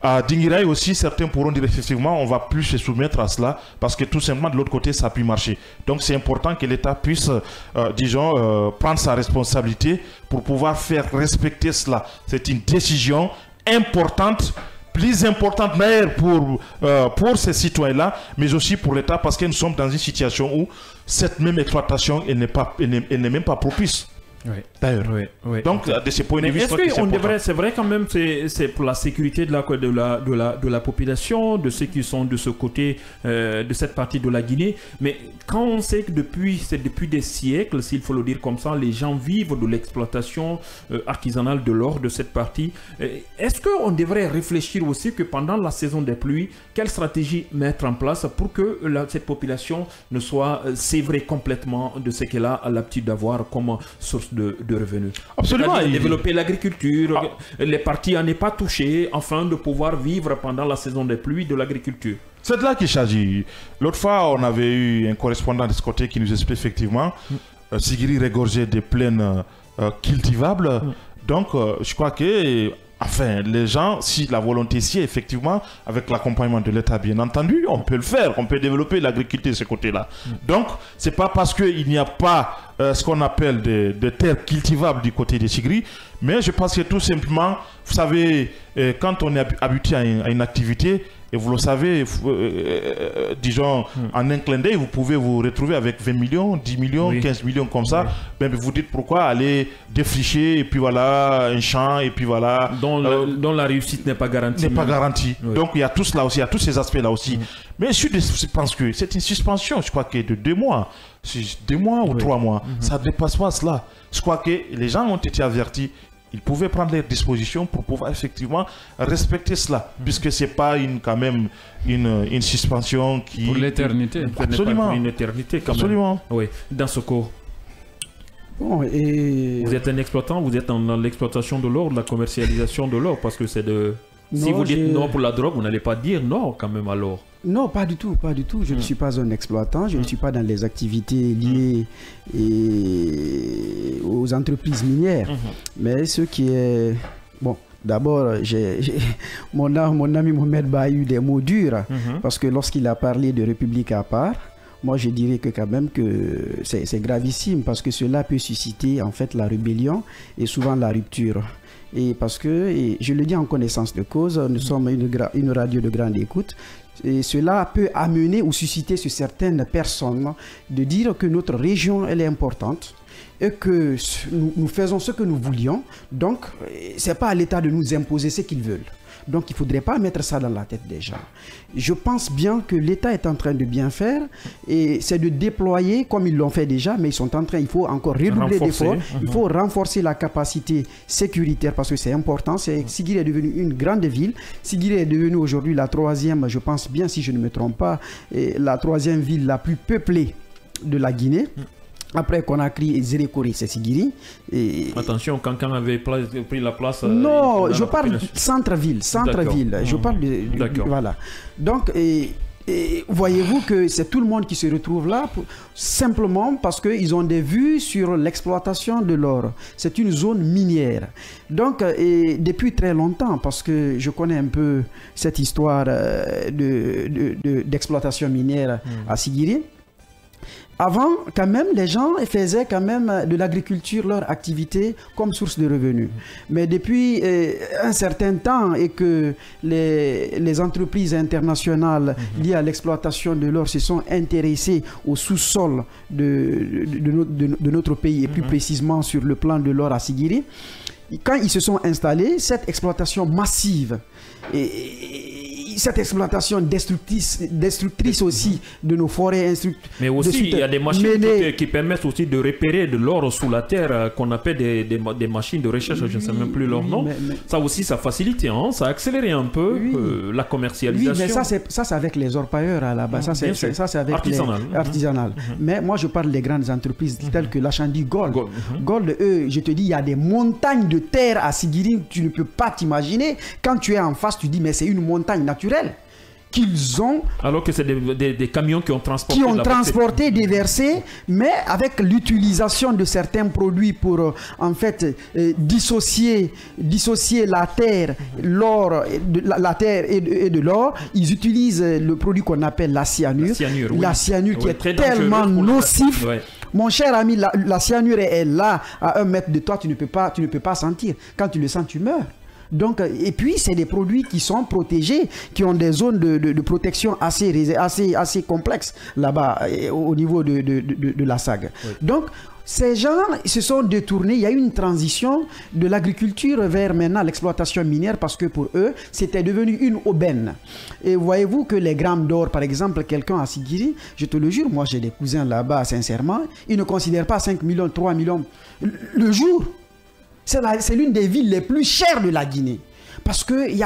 à Dinguiraï aussi, certains pourront dire effectivement, on va plus se soumettre à cela parce que tout simplement de l'autre côté, ça a pu marcher. Donc c'est important que l'État puisse, disons, prendre sa responsabilité pour pouvoir faire respecter cela. C'est une décision importante, plus importante d'ailleurs pour ces citoyens-là, mais aussi pour l'État parce que nous sommes dans une situation où cette même exploitation, elle n'est même pas propice. D'ailleurs. Donc, de ce point de vue, c'est vrai quand même, c'est pour la sécurité de la population, de ceux qui sont de ce côté, de cette partie de la Guinée. Mais quand on sait que depuis des siècles, s'il faut le dire comme ça, les gens vivent de l'exploitation artisanale de l'or de cette partie, est-ce qu'on devrait réfléchir aussi que pendant la saison des pluies, quelle stratégie mettre en place pour que cette population ne soit sévrée complètement de ce qu'elle a l'habitude d'avoir comme source de revenus. Absolument. Développer l'agriculture, les parties à ne pas toucher, afin de pouvoir vivre pendant la saison des pluies de l'agriculture. C'est de là qu'il s'agit. L'autre fois, on avait eu un correspondant de ce côté qui nous explique effectivement Sigiri regorgeait des plaines cultivables. Donc, je crois que enfin, les gens, si la volonté ici, effectivement, avec l'accompagnement de l'État, bien entendu, on peut le faire, on peut développer l'agriculture de ce côté-là. Donc, c'est pas parce qu'il n'y a pas ce qu'on appelle des terres cultivables du côté des Sigiri, mais je pense que tout simplement, vous savez, quand on est habitué à une activité, et vous le savez, disons, en un clin d'œil, vous pouvez vous retrouver avec 20 millions, 10 millions, 15 millions comme ça. Mais vous dites pourquoi aller défricher, et puis voilà, un champ, et puis voilà. Dont la réussite n'est pas garantie. N'est pas garantie. Donc il y a tout cela aussi, il y a tous ces aspects-là aussi. Mais je pense que c'est une suspension, je crois que de 2 mois. 2 mois ou 3 mois. Ça ne dépasse pas cela. Je crois que les gens ont été avertis. Ils pouvaient prendre leurs dispositions pour pouvoir effectivement respecter cela, puisque ce n'est pas quand même une suspension qui... Pour l'éternité. Absolument. Pour une éternité quand Absolument. même. Oui. Dans ce cas, bon, et... vous êtes un exploitant, vous êtes dans l'exploitation de l'or, la commercialisation de l'or, parce que c'est de... Non, si vous dites non pour la drogue, vous n'allez pas dire non quand même alors. Non, pas du tout, pas du tout. Je ne suis pas un exploitant, je ne suis pas dans les activités liées aux entreprises minières. Mais ce qui est... Bon, d'abord, mon ami Mohamed Ba a eu des mots durs, parce que lorsqu'il a parlé de République à part, moi je dirais que quand même que c'est gravissime, parce que cela peut susciter en fait la rébellion et souvent la rupture. Et parce que, et je le dis en connaissance de cause, nous sommes une radio de grande écoute. Et cela peut amener ou susciter sur certaines personnes de dire que notre région, elle est importante et que nous faisons ce que nous voulions. Donc, ce n'est pas à l'État de nous imposer ce qu'ils veulent. Donc, il ne faudrait pas mettre ça dans la tête des gens. Je pense bien que l'État est en train de bien faire et c'est de déployer comme ils l'ont fait déjà, mais il faut encore redoubler d'efforts. Il faut renforcer la capacité sécuritaire parce que c'est important. Sigiri est devenu une grande ville. Sigiri est devenue aujourd'hui la 3e, je pense bien si je ne me trompe pas, la 3e ville la plus peuplée de la Guinée. Après Conakry et Zérékoré, c'est Sigiri. Attention, Kankan avait pris la place. Non, je parle centre-ville. Je parle de. Voilà. Donc, voyez-vous que c'est tout le monde qui se retrouve là, simplement parce qu'ils ont des vues sur l'exploitation de l'or. C'est une zone minière. Donc, depuis très longtemps, parce que je connais un peu cette histoire d'exploitation minière à Sigiri. Avant, quand même, les gens faisaient quand même de l'agriculture leur activité comme source de revenus. Mais depuis un certain temps et que les entreprises internationales liées à l'exploitation de l'or se sont intéressées au sous-sol de notre pays et plus précisément sur le plan de l'or à Sigiri, quand ils se sont installés, cette exploitation massive cette exploitation destructrice aussi de nos forêts. Mais aussi, il y a des machines qui permettent aussi de repérer de l'or sous la terre, qu'on appelle des machines de recherche, je ne sais même plus leur nom. Ça aussi, ça facilite, hein, ça a accéléré un peu la commercialisation. Oui, mais ça c'est avec les orpailleurs là-bas. Ça, c'est avec artisanal. Mais moi, je parle des grandes entreprises telles que l'Achandi Gold. Gold, eux, je te dis, il y a des montagnes de terre à Sigiri, tu ne peux pas t'imaginer. Quand tu es en face, tu dis, mais c'est une montagne naturelle qu'ils ont. Alors que c'est des camions qui ont transporté. Déversé, mais avec l'utilisation de certains produits pour en fait dissocier la terre, l'or, la terre et de l'or. Ils utilisent le produit qu'on appelle la cyanure. La cyanure qui est tellement nocif. Mon cher ami, la cyanure est là à 1 mètre de toi, tu ne peux pas sentir. Quand tu le sens, tu meurs. Donc, et puis, c'est des produits qui sont protégés, qui ont des zones de protection assez complexes là-bas, au niveau de la SAG. Oui. Donc, ces gens se sont détournés. Il y a eu une transition de l'agriculture vers maintenant l'exploitation minière parce que pour eux, c'était devenu une aubaine. Et voyez-vous que les grammes d'or, par exemple, quelqu'un à Sigiri, je te le jure, moi j'ai des cousins là-bas, sincèrement, ils ne considèrent pas 5 millions, 3 millions le jour. C'est l'une des villes les plus chères de la Guinée. Parce qu'il y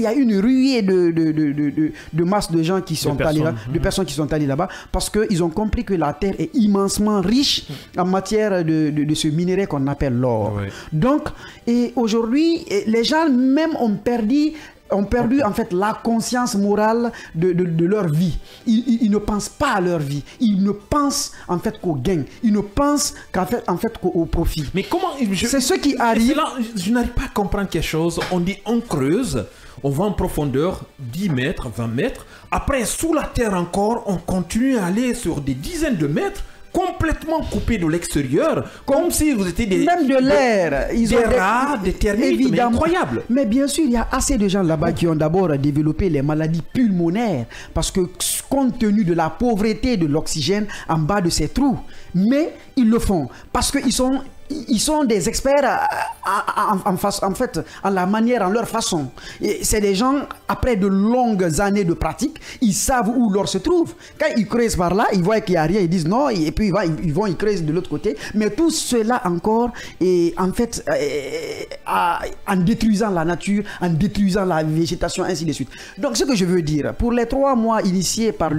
a une ruée de masse de gens qui sont allés là, de personnes qui sont allées là-bas, parce qu'ils ont compris que la terre est immensément riche en matière de ce minerai qu'on appelle l'or. Ouais. Donc, et aujourd'hui, les gens même ont perdu en fait la conscience morale de leur vie. Ils ne pensent pas à leur vie. Ils ne pensent en fait qu'au gain. Ils ne pensent qu'en fait qu'au profit. Mais comment c'est ce qui arrive. Là, je n'arrive pas à comprendre quelque chose. On dit on creuse, on va en profondeur 10 mètres, 20 mètres. Après, sous la terre encore, on continue à aller sur des dizaines de mètres, complètement coupé de l'extérieur, comme si vous étiez même de l'air, des rats, des termites, mais incroyable. Mais bien sûr, il y a assez de gens là-bas qui ont d'abord développé les maladies pulmonaires parce que compte tenu de la pauvreté de l'oxygène en bas de ces trous, mais ils le font parce qu'ils sont des experts en la manière, en leur façon. C'est des gens, après de longues années de pratique, ils savent où l'or se trouve. Quand ils creusent par là, ils voient qu'il n'y a rien, ils disent non, et puis ils creusent de l'autre côté. Mais tout cela encore, et en fait, en détruisant la nature, en détruisant la végétation, ainsi de suite. Donc, ce que je veux dire, pour les 3 mois initiés par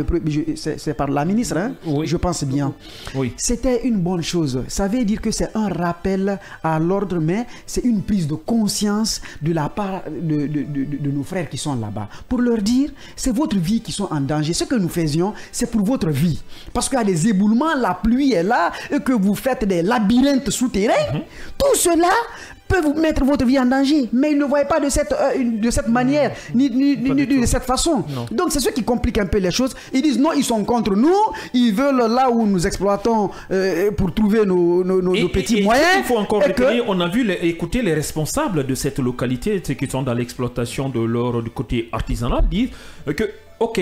c'est par la ministre, hein, oui. Je pense bien, oui. C'était une bonne chose. Ça veut dire que c'est un rappel à l'ordre, mais c'est une prise de conscience de la part de nos frères qui sont là-bas. Pour leur dire, c'est votre vie qui sont en danger. Ce que nous faisions, c'est pour votre vie. Parce qu'il y a des éboulements, la pluie est là, et que vous faites des labyrinthes souterrains. Tout cela peut vous mettre votre vie en danger, mais ils ne voient pas de cette manière, ni de cette façon. Non. Donc c'est ce qui complique un peu les choses. Ils disent non, ils sont contre nous, ils veulent là où nous exploitons pour trouver nos petits moyens. Il faut encore retenir, on a vu écouter les responsables de cette localité, ceux qui sont dans l'exploitation de l'or du côté artisanal, disent que ok,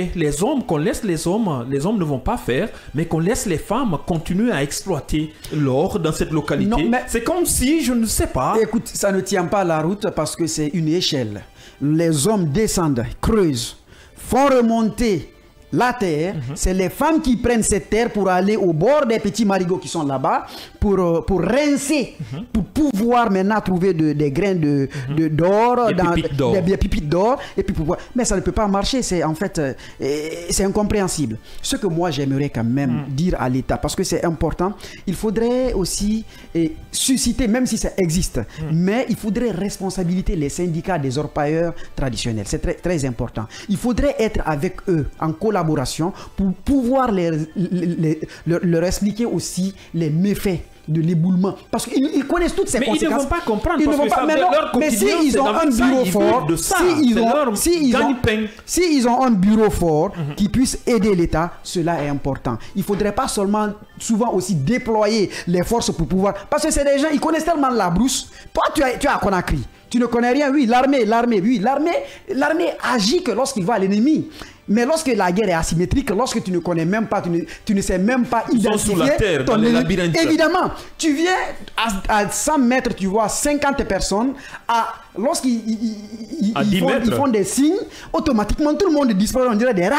qu'on laisse les hommes ne vont pas faire, mais qu'on laisse les femmes continuer à exploiter l'or dans cette localité. Non, mais c'est comme si, je ne sais pas. Écoute, ça ne tient pas la route parce que c'est une échelle. Les hommes descendent, creusent, font remonter la terre. C'est les femmes qui prennent cette terre pour aller au bord des petits marigots qui sont là-bas, pour rincer, pour pouvoir maintenant trouver des grains d'or, des pépites d'or, et puis pouvoir. Mais ça ne peut pas marcher. C'est en fait, c'est incompréhensible. Ce que moi j'aimerais quand même dire à l'État, parce que c'est important, il faudrait aussi susciter, même si ça existe, mais il faudrait responsabiliser les syndicats des orpailleurs traditionnels. C'est très, très important. Il faudrait être avec eux en collaboration pour pouvoir leur expliquer aussi les méfaits de l'éboulement, parce qu'ils connaissent toutes ces conséquences. Mais ils ne vont pas comprendre, ils parce que ça, leur mais s'ils ont un bureau fort, s'ils ont un bureau fort qui puisse aider l'État, cela est important. Il ne faudrait pas seulement souvent aussi déployer les forces pour pouvoir, parce que c'est des gens, ils connaissent tellement la brousse. Toi, tu es à Conakry, tu ne connais rien. Oui, l'armée agit que lorsqu'il va à l'ennemi. Mais lorsque la guerre est asymétrique, lorsque tu ne connais même pas, tu ne sais même pas identifier sous la terre, dans les labyrinthes. Évidemment, tu viens à 100 mètres, tu vois 50 personnes. Lorsqu'ils font des signes, automatiquement tout le monde disparaît, on dirait des rats.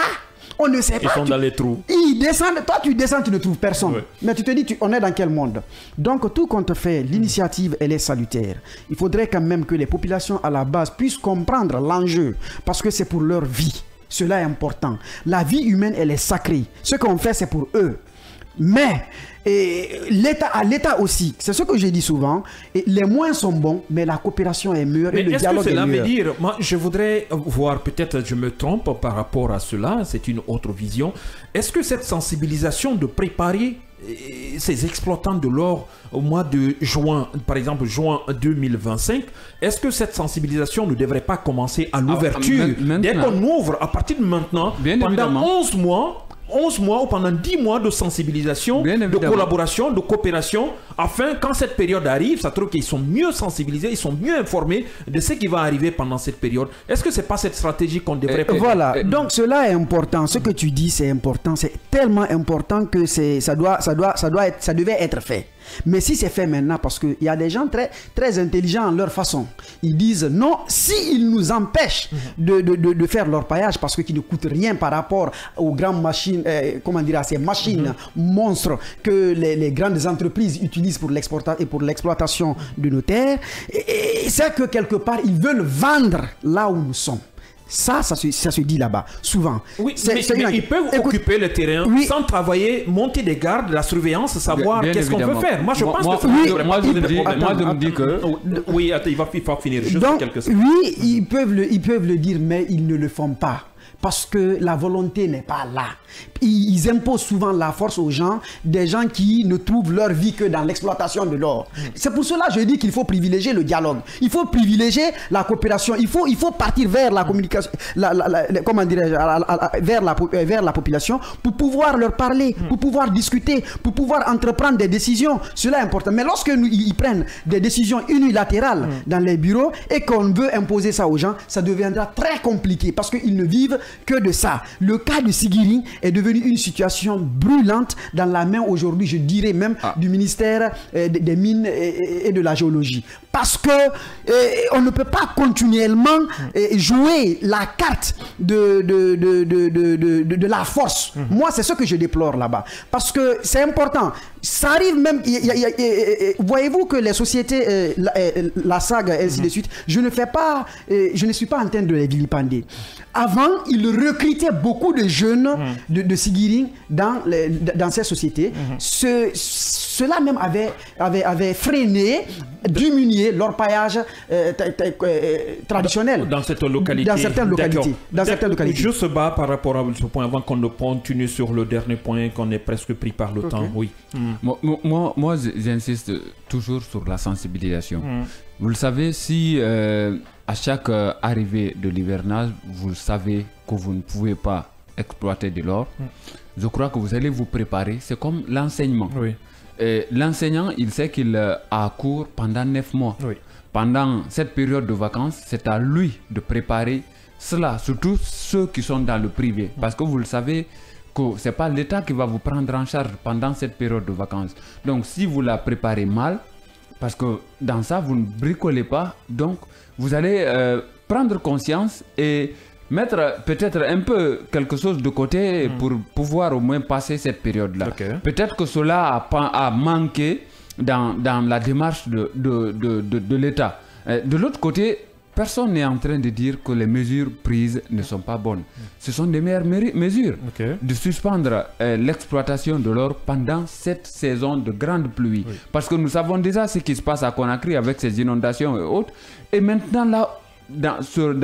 On ne sait pas. Ils sont dans les trous. Ils descendent. Toi, tu descends, tu ne trouves personne. Ouais. Mais tu te dis, on est dans quel monde? Donc, tout compte fait, l'initiative, elle est salutaire. Il faudrait quand même que les populations à la base puissent comprendre l'enjeu, parce que c'est pour leur vie. Cela est important. La vie humaine, elle est sacrée. Ce qu'on fait, c'est pour eux. Mais l'État aussi, c'est ce que je dis souvent, les moyens sont bons, mais la coopération est meilleure et le dialogue est meilleur. Mais est-ce que cela veut dire, moi je voudrais voir, peut-être je me trompe par rapport à cela, c'est une autre vision, est-ce que cette sensibilisation de préparer ces exploitants de l'or au mois de juin, par exemple juin 2025, est-ce que cette sensibilisation ne devrait pas commencer à l'ouverture dès qu'on ouvre à partir de maintenant, pendant 11 mois ou pendant 10 mois de sensibilisation, de collaboration, de coopération, afin quand cette période arrive, ça trouve qu'ils sont mieux sensibilisés, ils sont mieux informés de ce qui va arriver pendant cette période. Est-ce que c'est pas cette stratégie qu'on devrait faire? Voilà, donc cela est important. Ce que tu dis, c'est important, c'est tellement important que ça devait être fait. Mais si c'est fait maintenant, parce qu'il y a des gens très, très intelligents en leur façon, ils disent non, s'ils nous empêchent de faire leur paillage, parce qu'ils ne coûtent rien par rapport aux grandes machines, à ces machines monstres que les grandes entreprises utilisent pour l'exploitation de nos terres, c'est que quelque part, ils veulent vendre là où nous sommes. Ça se dit là-bas, souvent. Oui, mais ils peuvent occuper le terrain sans travailler, monter des gardes, la surveillance, savoir qu'est-ce qu'on peut faire. Moi, je pense que je me dis que... Oui, attends, il va finir juste donc, quelques secondes. Oui, ils peuvent le dire, mais ils ne le font pas. Parce que la volonté n'est pas là. Ils imposent souvent la force aux gens, des gens qui ne trouvent leur vie que dans l'exploitation de l'or. C'est pour cela que je dis qu'il faut privilégier le dialogue. Il faut privilégier la coopération. Il faut partir vers la communication, vers la population pour pouvoir leur parler, pour pouvoir discuter, pour pouvoir entreprendre des décisions. Cela est important. Mais lorsque ils prennent des décisions unilatérales dans les bureaux et qu'on veut imposer ça aux gens, ça deviendra très compliqué parce qu'ils ne vivent que de ça. Le cas de Siguiri est devenu une situation brûlante dans la main aujourd'hui, je dirais même, du ministère des Mines et de la Géologie. Parce que on ne peut pas continuellement jouer la carte de la force. Moi, c'est ce que je déplore là-bas. Parce que c'est important. Ça arrive même... Voyez-vous que les sociétés, la SAG, ainsi de suite, je ne suis pas en train de les vilipender. Avant, ils recrutaient beaucoup de jeunes de Siguiri dans ces sociétés. Cela même avait freiné, diminué leur paillage traditionnel. Dans cette localité. Dans certaines localités. Je se bats par rapport à ce point avant qu'on ne continue sur le dernier point qu'on est presque pris par le temps. Oui. Moi j'insiste toujours sur la sensibilisation. Vous le savez, si à chaque arrivée de l'hivernage, vous savez que vous ne pouvez pas exploiter de l'or, je crois que vous allez vous préparer. C'est comme l'enseignement. Oui. L'enseignant, il sait qu'il a cours pendant 9 mois. Oui. Pendant cette période de vacances, c'est à lui de préparer cela, surtout ceux qui sont dans le privé. Parce que vous le savez, que ce n'est pas l'État qui va vous prendre en charge pendant cette période de vacances. Donc si vous la préparez mal, parce que dans ça, vous ne bricolez pas, donc vous allez prendre conscience et mettre peut-être un peu quelque chose de côté pour pouvoir au moins passer cette période-là. Peut-être que cela a manqué dans la démarche de l'État. De l'autre côté, personne n'est en train de dire que les mesures prises ne sont pas bonnes. Ce sont des meilleures mesures de suspendre l'exploitation de l'or pendant cette saison de grande pluie. Parce que nous savons déjà ce qui se passe à Conakry avec ces inondations et autres. Et maintenant, là, sur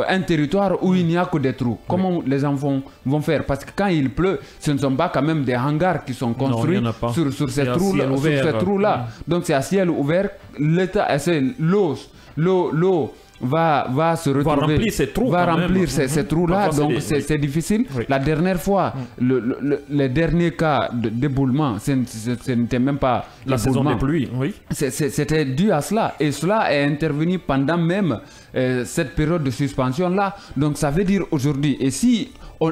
un territoire où il n'y a que des trous, comment les enfants vont faire? Parce que quand il pleut, ce ne sont pas quand même des hangars qui sont construits sur ces trous-là. Donc c'est à ciel ouvert. L'État, l'eau va se retrouver, va remplir ces trous-là, donc c'est difficile. La dernière fois, les derniers cas d'éboulement, ce n'était même pas la saison des pluies, c'était dû à cela, et cela est intervenu pendant même cette période de suspension-là. Donc ça veut dire aujourd'hui, et si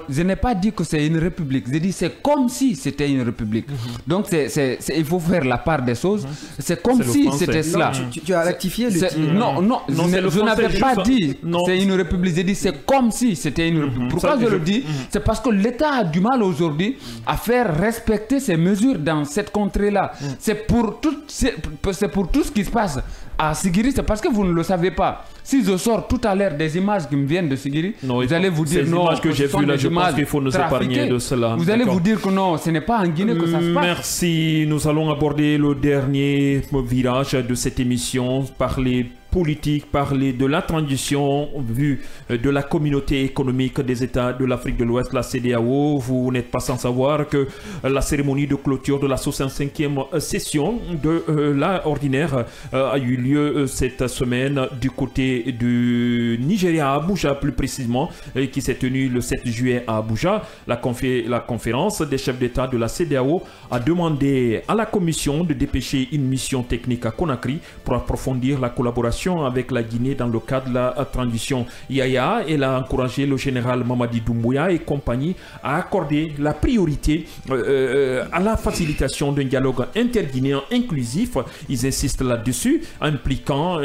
je n'ai pas dit que c'est une république, j'ai dit c'est comme si c'était une république. Donc il faut faire la part des choses. C'est comme si c'était cela. Tu as rectifié le tir. Non, je n'avais pas dit c'est une république, j'ai dit c'est comme si c'était une république. Pourquoi je le dis? C'est parce que l'État a du mal aujourd'hui à faire respecter ces mesures dans cette contrée-là. C'est pour tout ce qui se passe à Sigiri, c'est parce que vous ne le savez pas. Si je sors tout à l'heure des images qui me viennent de Sigiri, vous allez vous dire non, que j'ai vues là, je pense qu'il faut nous épargner de cela. Vous allez vous dire que non, ce n'est pas en Guinée que ça se passe. Merci, nous allons aborder le dernier virage de cette émission, parler politique, parler de la transition vue de la communauté économique des États de l'Afrique de l'Ouest, la CEDEAO. Vous n'êtes pas sans savoir que la cérémonie de clôture de la 65e session de la ordinaire a eu lieu cette semaine du côté du Nigeria, à Abuja plus précisément, qui s'est tenue le 7 juillet à Abuja. La conférence des chefs d'État de la CEDEAO a demandé à la Commission de dépêcher une mission technique à Conakry pour approfondir la collaboration avec la Guinée dans le cadre de la transition. Yaya, elle a encouragé le général Mamadi Doumbouya et compagnie à accorder la priorité à la facilitation d'un dialogue interguinéen inclusif. Ils insistent là-dessus, impliquant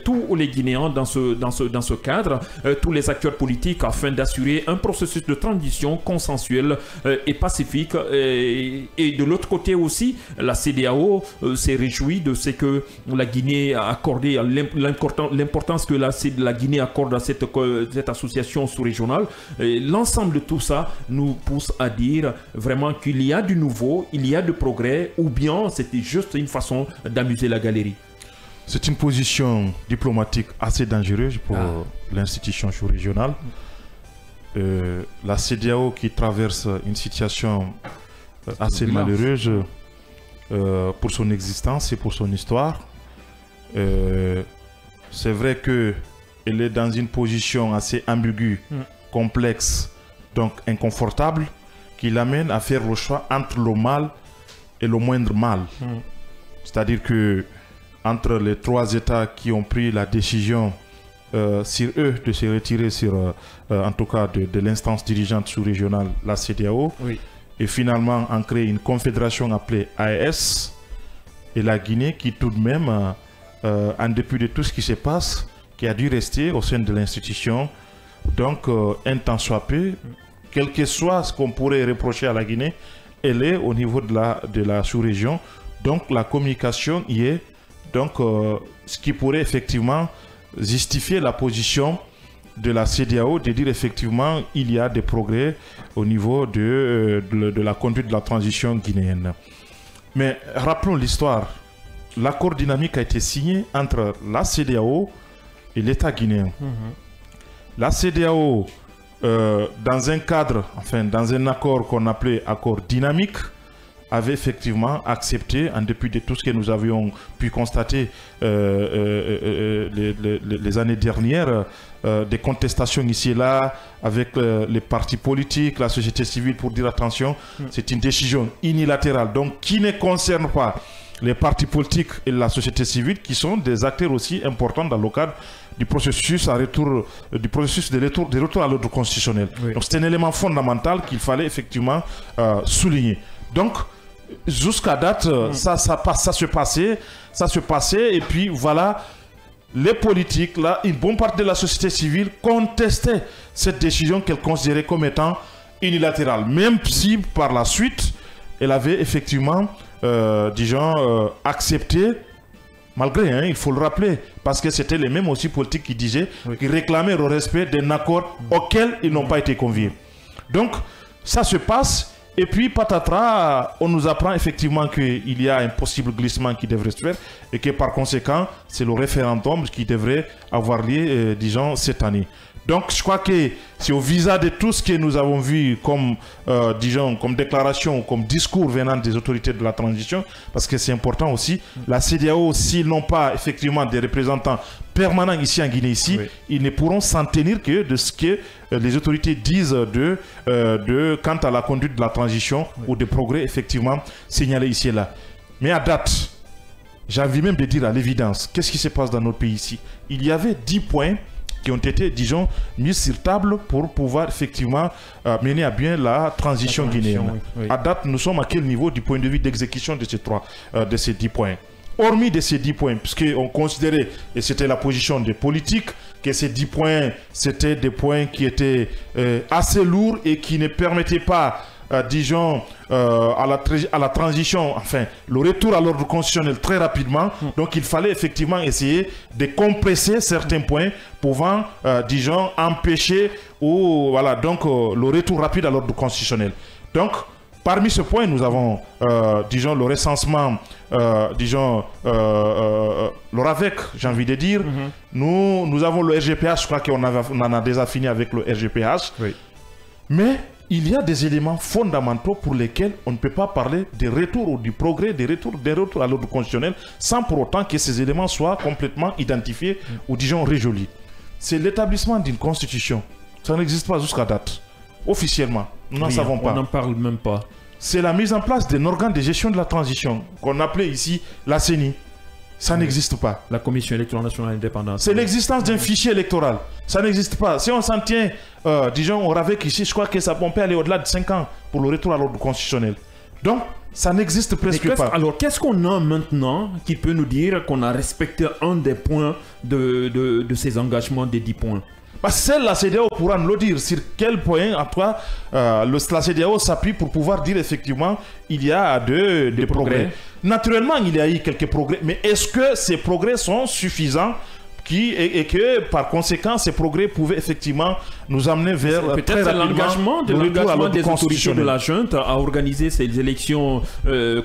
tous les Guinéens dans ce cadre, tous les acteurs politiques, afin d'assurer un processus de transition consensuel et pacifique. Et de l'autre côté aussi, la CEDEAO s'est réjouie de ce que la Guinée a accordé, l'importance que la Guinée accorde à cette association sous-régionale. L'ensemble de tout ça nous pousse à dire vraiment qu'il y a du nouveau, il y a du progrès, ou bien c'était juste une façon d'amuser la galerie. C'est une position diplomatique assez dangereuse pour l'institution sous-régionale. La CEDEAO qui traverse une situation assez malheureuse pour son existence et pour son histoire. C'est vrai qu'elle est dans une position assez ambiguë, complexe, donc inconfortable, qui l'amène à faire le choix entre le mal et le moindre mal. C'est-à-dire que entre les trois États qui ont pris la décision sur eux de se retirer en tout cas de l'instance dirigeante sous-régionale, la CEDEAO, et finalement en créer une confédération appelée AES, et la Guinée qui tout de même, en dépit de tout ce qui se passe, qui a dû rester au sein de l'institution. Donc un temps soit peu, quel que soit ce qu'on pourrait reprocher à la Guinée, elle est au niveau de la sous-région. Donc la communication y est. Donc ce qui pourrait effectivement justifier la position de la CEDEAO, de dire effectivement il y a des progrès au niveau de la conduite de la transition guinéenne. Mais rappelons l'histoire. L'accord dynamique a été signé entre la CEDEAO et l'État guinéen. La CEDEAO, dans un cadre, enfin dans un accord qu'on appelait accord dynamique, avait effectivement accepté, en dépit de tout ce que nous avions pu constater les années dernières, des contestations ici et là avec les partis politiques, la société civile, pour dire attention, c'est une décision unilatérale, donc qui ne concerne pas les partis politiques et la société civile qui sont des acteurs aussi importants dans le cadre du processus de retour à l'ordre constitutionnel. Oui. Donc c'est un élément fondamental qu'il fallait effectivement souligner. Donc jusqu'à date, ça se passait et puis voilà, les politiques, là, une bonne partie de la société civile contestait cette décision qu'elle considérait comme étant unilatérale, même si par la suite, elle avait effectivement, accepté, malgré, il faut le rappeler, parce que c'était les mêmes aussi politiques qui disaient, qui réclamaient le respect d'un accord auquel ils n'ont pas été conviés. Donc, ça se passe. Et puis, patatras, on nous apprend effectivement qu'il y a un possible glissement qui devrait se faire et que par conséquent, c'est le référendum qui devrait avoir lieu, cette année. Donc, je crois que c'est au visa de tout ce que nous avons vu comme, comme déclaration, comme discours venant des autorités de la transition, parce que c'est important aussi. La CEDEAO, s'ils n'ont pas effectivement des représentants permanents ici en Guinée, ils ne pourront s'en tenir que de ce que les autorités disent quant à la conduite de la transition ou des progrès effectivement signalés ici et là. Mais à date, j'ai envie même de dire à l'évidence, qu'est-ce qui se passe dans notre pays ici? Il y avait 10 points qui ont été, mis sur table pour pouvoir effectivement mener à bien la transition guinéenne. Oui. À date, nous sommes à quel niveau du point de vue d'exécution de ces 10 points? Hormis de ces 10 points, puisqu'on considérait, et c'était la position des politiques, que ces 10 points, c'était des points qui étaient assez lourds et qui ne permettaient pas, à la transition, enfin, le retour à l'ordre constitutionnel très rapidement. Donc, il fallait effectivement essayer de compresser certains points pouvant, empêcher le retour rapide à l'ordre constitutionnel. Donc, parmi ce point, nous avons, le recensement, le RAVEC, j'ai envie de dire. Nous avons le RGPH, je crois qu'on en a déjà fini avec le RGPH. Oui. Mais il y a des éléments fondamentaux pour lesquels on ne peut pas parler des retours ou du progrès, des retours à l'ordre constitutionnel, sans pour autant que ces éléments soient complètement identifiés ou, réjolis. C'est l'établissement d'une constitution. Ça n'existe pas jusqu'à date. Officiellement, nous n'en savons pas. On n'en parle même pas. C'est la mise en place d'un organe de gestion de la transition, qu'on appelait ici la CENI. Ça n'existe pas. La Commission électorale nationale indépendante. C'est l'existence d'un fichier électoral. Ça n'existe pas. Si on s'en tient, au RAVEC ici, je crois que ça peut aller au-delà de 5 ans pour le retour à l'ordre constitutionnel. Donc, ça n'existe presque pas. Alors, qu'est-ce qu'on a maintenant qui peut nous dire qu'on a respecté un des points de ces engagements des 10 points? Seule la CEDEAO pourra nous le dire sur quel point, à toi, la CEDEAO s'appuie pour pouvoir dire effectivement il y a des progrès. Naturellement, il y a eu quelques progrès, mais est-ce que ces progrès sont suffisants et que par conséquent ces progrès pouvaient effectivement nous amener vers peut-être l'engagement des autorités de la junte à organiser ces élections,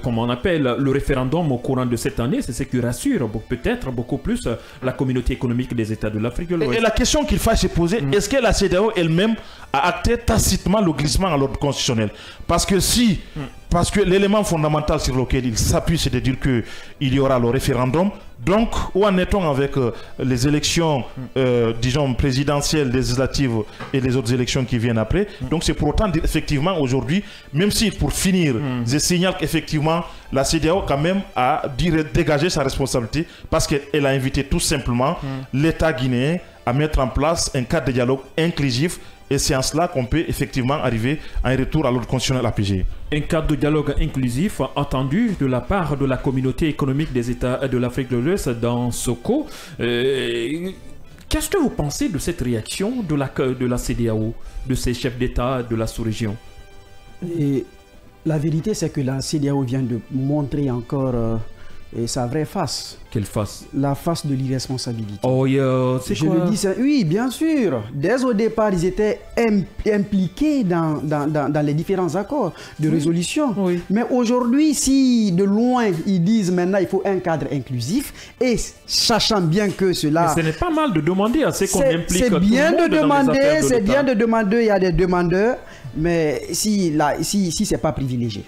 comme on appelle le référendum au courant de cette année. C'est ce qui rassure peut-être beaucoup plus la communauté économique des États de l'Afrique de l'Ouest. Et la question qu'il faut se poser, est-ce que la CEDEAO elle-même a acté tacitement le glissement à l'ordre constitutionnel? Parce que l'élément fondamental sur lequel il s'appuie, c'est de dire qu'il y aura le référendum. Donc, où en est-on avec les élections, présidentielles, législatives et les autres élections qui viennent après? Donc, c'est pour autant dire, effectivement, aujourd'hui, même si pour finir, je signale qu'effectivement, la CEDEAO, quand même, a dégagé sa responsabilité parce qu'elle a invité tout simplement l'État guinéen à mettre en place un cadre de dialogue inclusif. Et c'est en cela qu'on peut effectivement arriver à un retour à l'ordre constitutionnel APG. Un cadre de dialogue inclusif attendu de la part de la communauté économique des États de l'Afrique de l'Ouest dans Soko. Qu'est-ce que vous pensez de cette réaction de la CEDEAO, de ces chefs d'État de la sous-région? La vérité, c'est que la CEDEAO vient de montrer encore sa vraie face. Quelle face? La face de l'irresponsabilité. Oh, c'est quoi? Je le dis, oui, bien sûr. Dès au départ, ils étaient impliqués dans les différents accords de résolution. Oui. Mais aujourd'hui, si de loin, ils disent maintenant il faut un cadre inclusif, et sachant bien que cela... Mais ce n'est pas mal de demander à ce qu'on implique tout le monde. C'est bien de demander, c'est bien de demander, il y a des demandeurs, mais si ce n'est pas privilégié.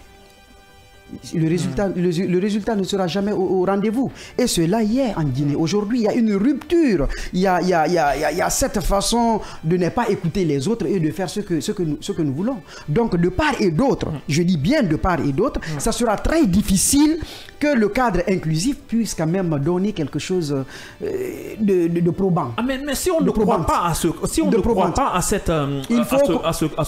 le résultat ne sera jamais au rendez-vous. Et cela y est en Guinée. Aujourd'hui, il y a une rupture. Il y a cette façon de ne pas écouter les autres et de faire ce que nous voulons. Donc, de part et d'autre, je dis bien de part et d'autre, ça sera très difficile que le cadre inclusif puisse quand même donner quelque chose de probant. Ah, mais si on ne croit pas à ce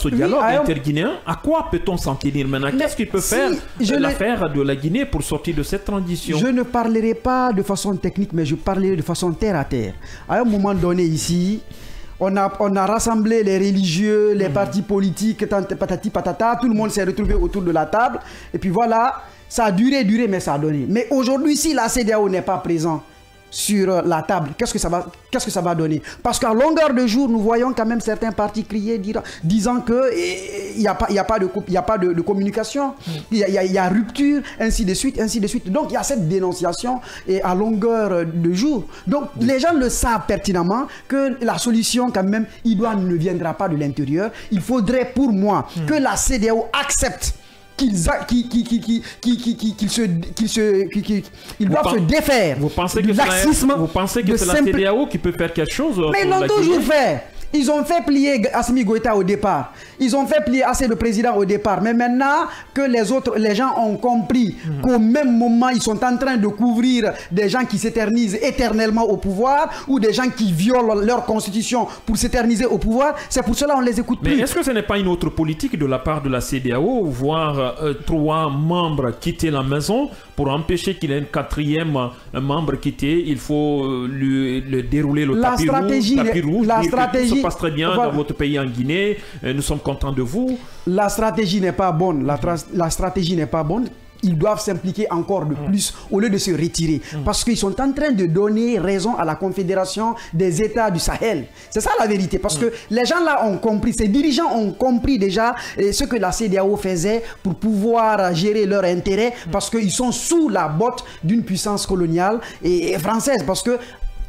dialogue interguinéen, à quoi peut-on s'en tenir maintenant? Qu'est-ce qu'il peut faire l'affaire de la Guinée pour sortir de cette transition? Je ne parlerai pas de façon technique, mais je parlerai de façon terre à terre. À un moment donné ici, on a rassemblé les religieux, les partis politiques, patati patata, tout le monde s'est retrouvé autour de la table. Et puis voilà, ça a duré, mais ça a donné. Mais aujourd'hui, si la CEDEAO n'est pas présente sur la table, qu'est-ce que ça va donner? Parce qu'à longueur de jour, nous voyons quand même certains partis crier, disant que il n'y a pas de communication, il y a rupture, ainsi de suite. Donc il y a cette dénonciation et à longueur de jour. Donc les gens le savent pertinemment que la solution quand même, ne viendra pas de l'intérieur. Il faudrait pour moi que la CEDEAO accepte qu'ils doivent se défaire. Vous pensez que c'est la CEDEAO qui peut faire quelque chose? Mais ils l'ont toujours fait. Ils ont fait plier Assimi Goïta au départ. Ils ont fait plier assez le président au départ. Mais maintenant que les gens ont compris qu'au même moment, ils sont en train de couvrir des gens qui s'éternisent éternellement au pouvoir ou des gens qui violent leur constitution pour s'éterniser au pouvoir, c'est pour cela qu'on ne les écoute plus. Mais est-ce que ce n'est pas une autre politique de la part de la CEDEAO, voir 3 membres quitter la maison pour empêcher qu'il y ait un 4e membre quitté? Il faut le dérouler le tapis rouge. La stratégie se passe très bien dans votre pays en Guinée. Nous sommes contents de vous. La stratégie n'est pas bonne. La stratégie n'est pas bonne. Ils doivent s'impliquer encore de plus au lieu de se retirer. Parce qu'ils sont en train de donner raison à la Confédération des États du Sahel. C'est ça la vérité. Parce que les gens là ont compris, ces dirigeants ont compris déjà ce que la CEDEAO faisait pour pouvoir gérer leurs intérêts. Parce qu'ils sont sous la botte d'une puissance coloniale et française. Parce que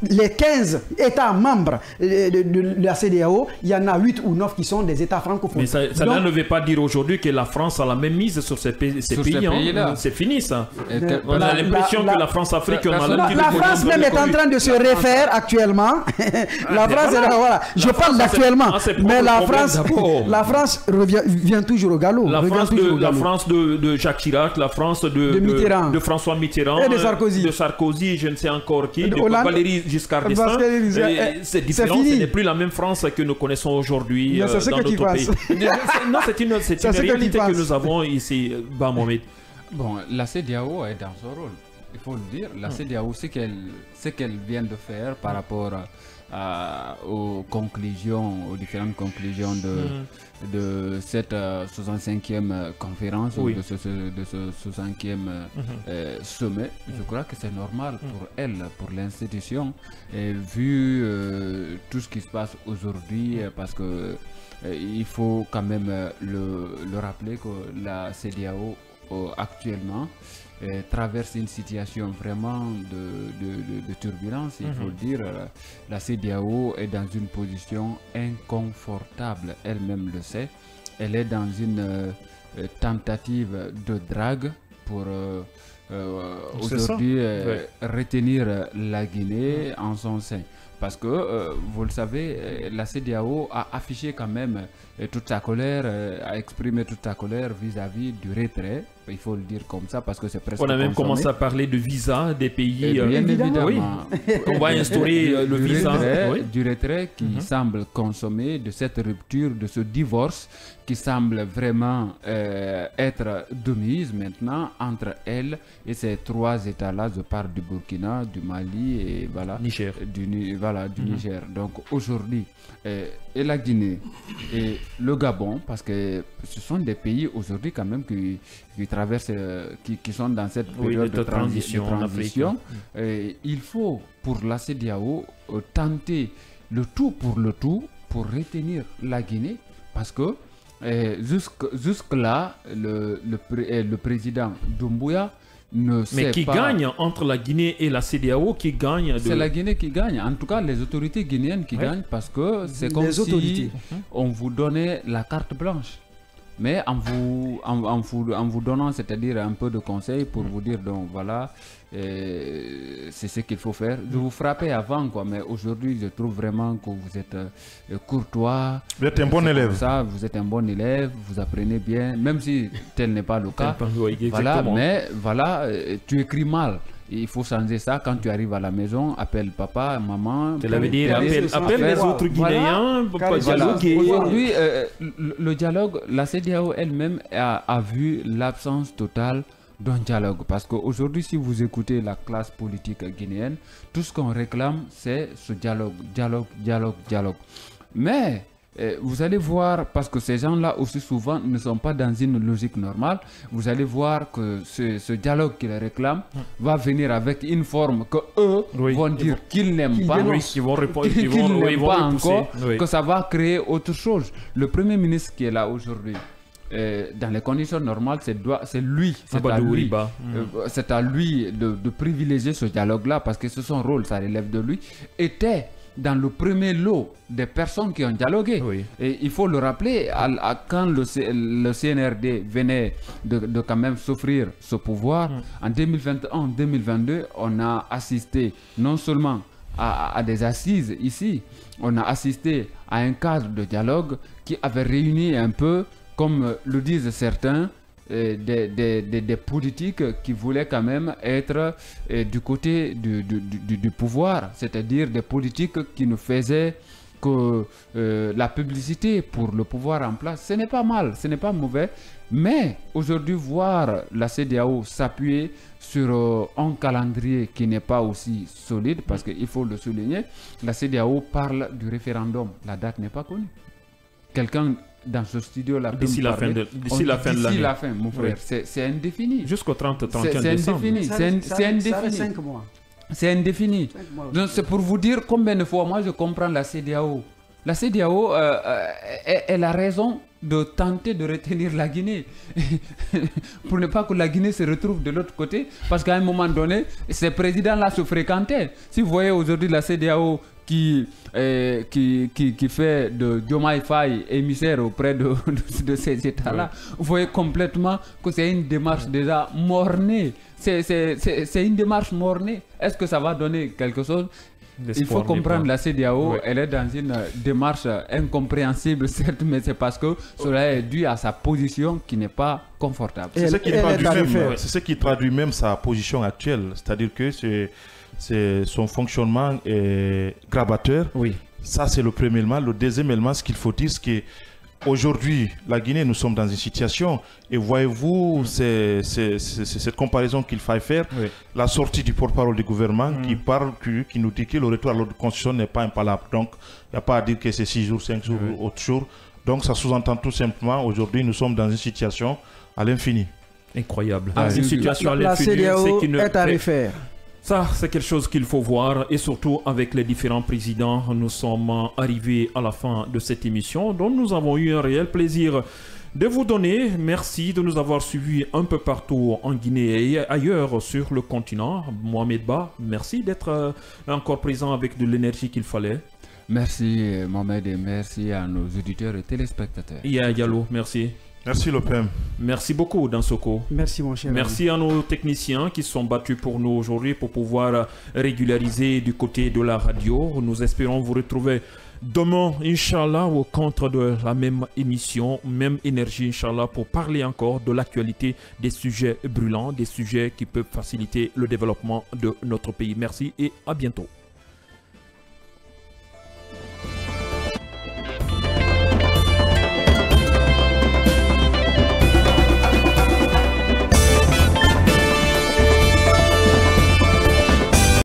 les 15 États membres de la CEDEAO, il y en a 8 ou 9 qui sont des États francophones. Mais ça ne veut pas dire aujourd'hui que la France a la même mise sur ces pays. C'est fini ça. On a l'impression que la France-Afrique... La France même est en train de se refaire actuellement. La France, voilà. Je parle d'actuellement. Mais la France vient toujours au galop. La France de Jacques Chirac, la France de François Mitterrand, et de Sarkozy, je ne sais encore qui, de Valéry Giscard d'Estaing. C'est différent, ce n'est plus la même France que nous connaissons aujourd'hui dans notre pays. Non, c'est une réalité que nous avons ici, Mohamed. Bon, la CEDEAO est dans son rôle, il faut le dire. La CEDEAO, ce qu'elle vient de faire par rapport aux différentes conclusions de cette 65e conférence, ou de ce 65e sommet, je crois que c'est normal pour elle, pour l'institution, vu tout ce qui se passe aujourd'hui, parce que il faut quand même le rappeler que la CEDEAO actuellement traverse une situation vraiment de turbulence, il faut le dire. La CEDEAO est dans une position inconfortable, elle-même le sait. Elle est dans une tentative de drague pour aujourd'hui retenir la Guinée en son sein. Parce que, vous le savez, la CEDEAO a affiché quand même toute sa colère, a exprimé toute sa colère vis-à-vis du retrait. Il faut le dire comme ça parce que c'est presque... On a même commencé à parler de visa des pays... bien évidemment. Oui. On va instaurer le visa. Du retrait qui semble consommer, de cette rupture, de ce divorce qui semble vraiment être de mise maintenant entre elle et ces 3 États-là. Je parle du Burkina, du Mali et Niger. Du Niger. Donc aujourd'hui, et la Guinée et le Gabon, parce que ce sont des pays aujourd'hui quand même qui traversent, qui sont dans cette période de transition. Il faut pour la CEDEAO tenter le tout pour retenir la Guinée, parce que jusque-là, le président Doumbouya mais qui gagne entre la Guinée et la CEDEAO, qui gagne C'est la Guinée qui gagne. En tout cas, les autorités guinéennes qui gagnent, parce que c'est comme si on vous donnait la carte blanche. mais en vous donnant, c'est-à-dire un peu de conseils pour vous dire, donc voilà, c'est ce qu'il faut faire. Je vous frappais avant, quoi, mais aujourd'hui, je trouve vraiment que vous êtes courtois. Vous êtes un bon élève. Ça, vous êtes un bon élève, vous apprenez bien, même si tel n'est pas le cas. Oui, voilà, mais voilà, tu écris mal. Il faut changer ça quand tu arrives à la maison. Appelle papa, maman. Tu l'avais dit, appelle les autres Guinéens. Voilà. Aujourd'hui, le dialogue, la CEDEAO elle-même a vu l'absence totale d'un dialogue. Parce qu'aujourd'hui, si vous écoutez la classe politique guinéenne, tout ce qu'on réclame, c'est ce dialogue. Mais vous allez voir, parce que ces gens-là aussi souvent ne sont pas dans une logique normale, vous allez voir que ce dialogue qu'ils réclament va venir avec une forme que eux vont dire qu'ils n'aiment pas, qu'ils vont répondre, qu'ils n'aiment pas encore, que ça va créer autre chose. Le Premier ministre qui est là aujourd'hui, dans les conditions normales, c'est lui, c'est à lui de privilégier ce dialogue-là, parce que c'est son rôle, ça relève de lui, était dans le premier lot des personnes qui ont dialogué. Et il faut le rappeler, quand le CNRD venait de quand même s'offrir ce pouvoir, en 2021-2022, on a assisté non seulement à des assises ici, on a assisté à un cadre de dialogue qui avait réuni un peu, comme le disent certains, des politiques qui voulaient quand même être du côté du pouvoir, c'est-à-dire des politiques qui ne faisaient que la publicité pour le pouvoir en place. Ce n'est pas mal, ce n'est pas mauvais, mais aujourd'hui voir la CEDEAO s'appuyer sur un calendrier qui n'est pas aussi solide, parce qu'il faut le souligner, la CEDEAO parle du référendum, la date n'est pas connue. Quelqu'un dans ce studio-là d'ici la fin de l'année. D'ici la fin, mon frère. C'est indéfini. Jusqu'au 30-31 décembre. C'est indéfini. Ça fait 5 mois. C'est indéfini. Donc c'est pour vous dire combien de fois moi je comprends la CEDEAO. La CEDEAO est la raison de tenter de retenir la Guinée pour ne pas que la Guinée se retrouve de l'autre côté, parce qu'à un moment donné, ces présidents-là se fréquentaient. Si vous voyez aujourd'hui la CEDEAO qui fait de Diomaye Faye émissaire auprès de ces États-là, vous voyez complètement que c'est une démarche déjà mornée. C'est une démarche mornée. Est-ce que ça va donner quelque chose? Il faut comprendre la CEDEAO, elle est dans une démarche incompréhensible, certes, mais c'est parce que cela est dû à sa position qui n'est pas confortable. C'est ce qui traduit même sa position actuelle, c'est-à-dire que son fonctionnement est gravateur. Ça, c'est le premier élément. Le deuxième élément, ce qu'il faut dire, c'est qu'aujourd'hui, la Guinée, nous sommes dans une situation, et voyez-vous, c'est cette comparaison qu'il faille faire, la sortie du porte-parole du gouvernement qui nous dit que le retour à l'ordre constitutionnel n'est pas impalable. Donc, il n'y a pas à dire que c'est 6 jours, 5 jours ou autre jour. Donc, ça sous-entend tout simplement, aujourd'hui, nous sommes dans une situation à l'infini. Incroyable. Une situation à l'infini, c'est qu'il est à refaire. Ça, c'est quelque chose qu'il faut voir, et surtout avec les différents présidents, nous sommes arrivés à la fin de cette émission, dont nous avons eu un réel plaisir de vous donner. Merci de nous avoir suivis un peu partout en Guinée et ailleurs sur le continent. Mohamed Ba, merci d'être encore présent avec de l'énergie qu'il fallait. Merci Mohamed, et merci à nos auditeurs et téléspectateurs. Iya Diallo, merci. Merci Lopem. Merci beaucoup Dansoko. Merci mon cher. Merci à nos techniciens qui se sont battus pour nous aujourd'hui pour pouvoir régulariser du côté de la radio. Nous espérons vous retrouver demain, Inch'Allah, au compte de la même émission, même énergie, Inch'Allah, pour parler encore de l'actualité, des sujets brûlants, des sujets qui peuvent faciliter le développement de notre pays. Merci et à bientôt.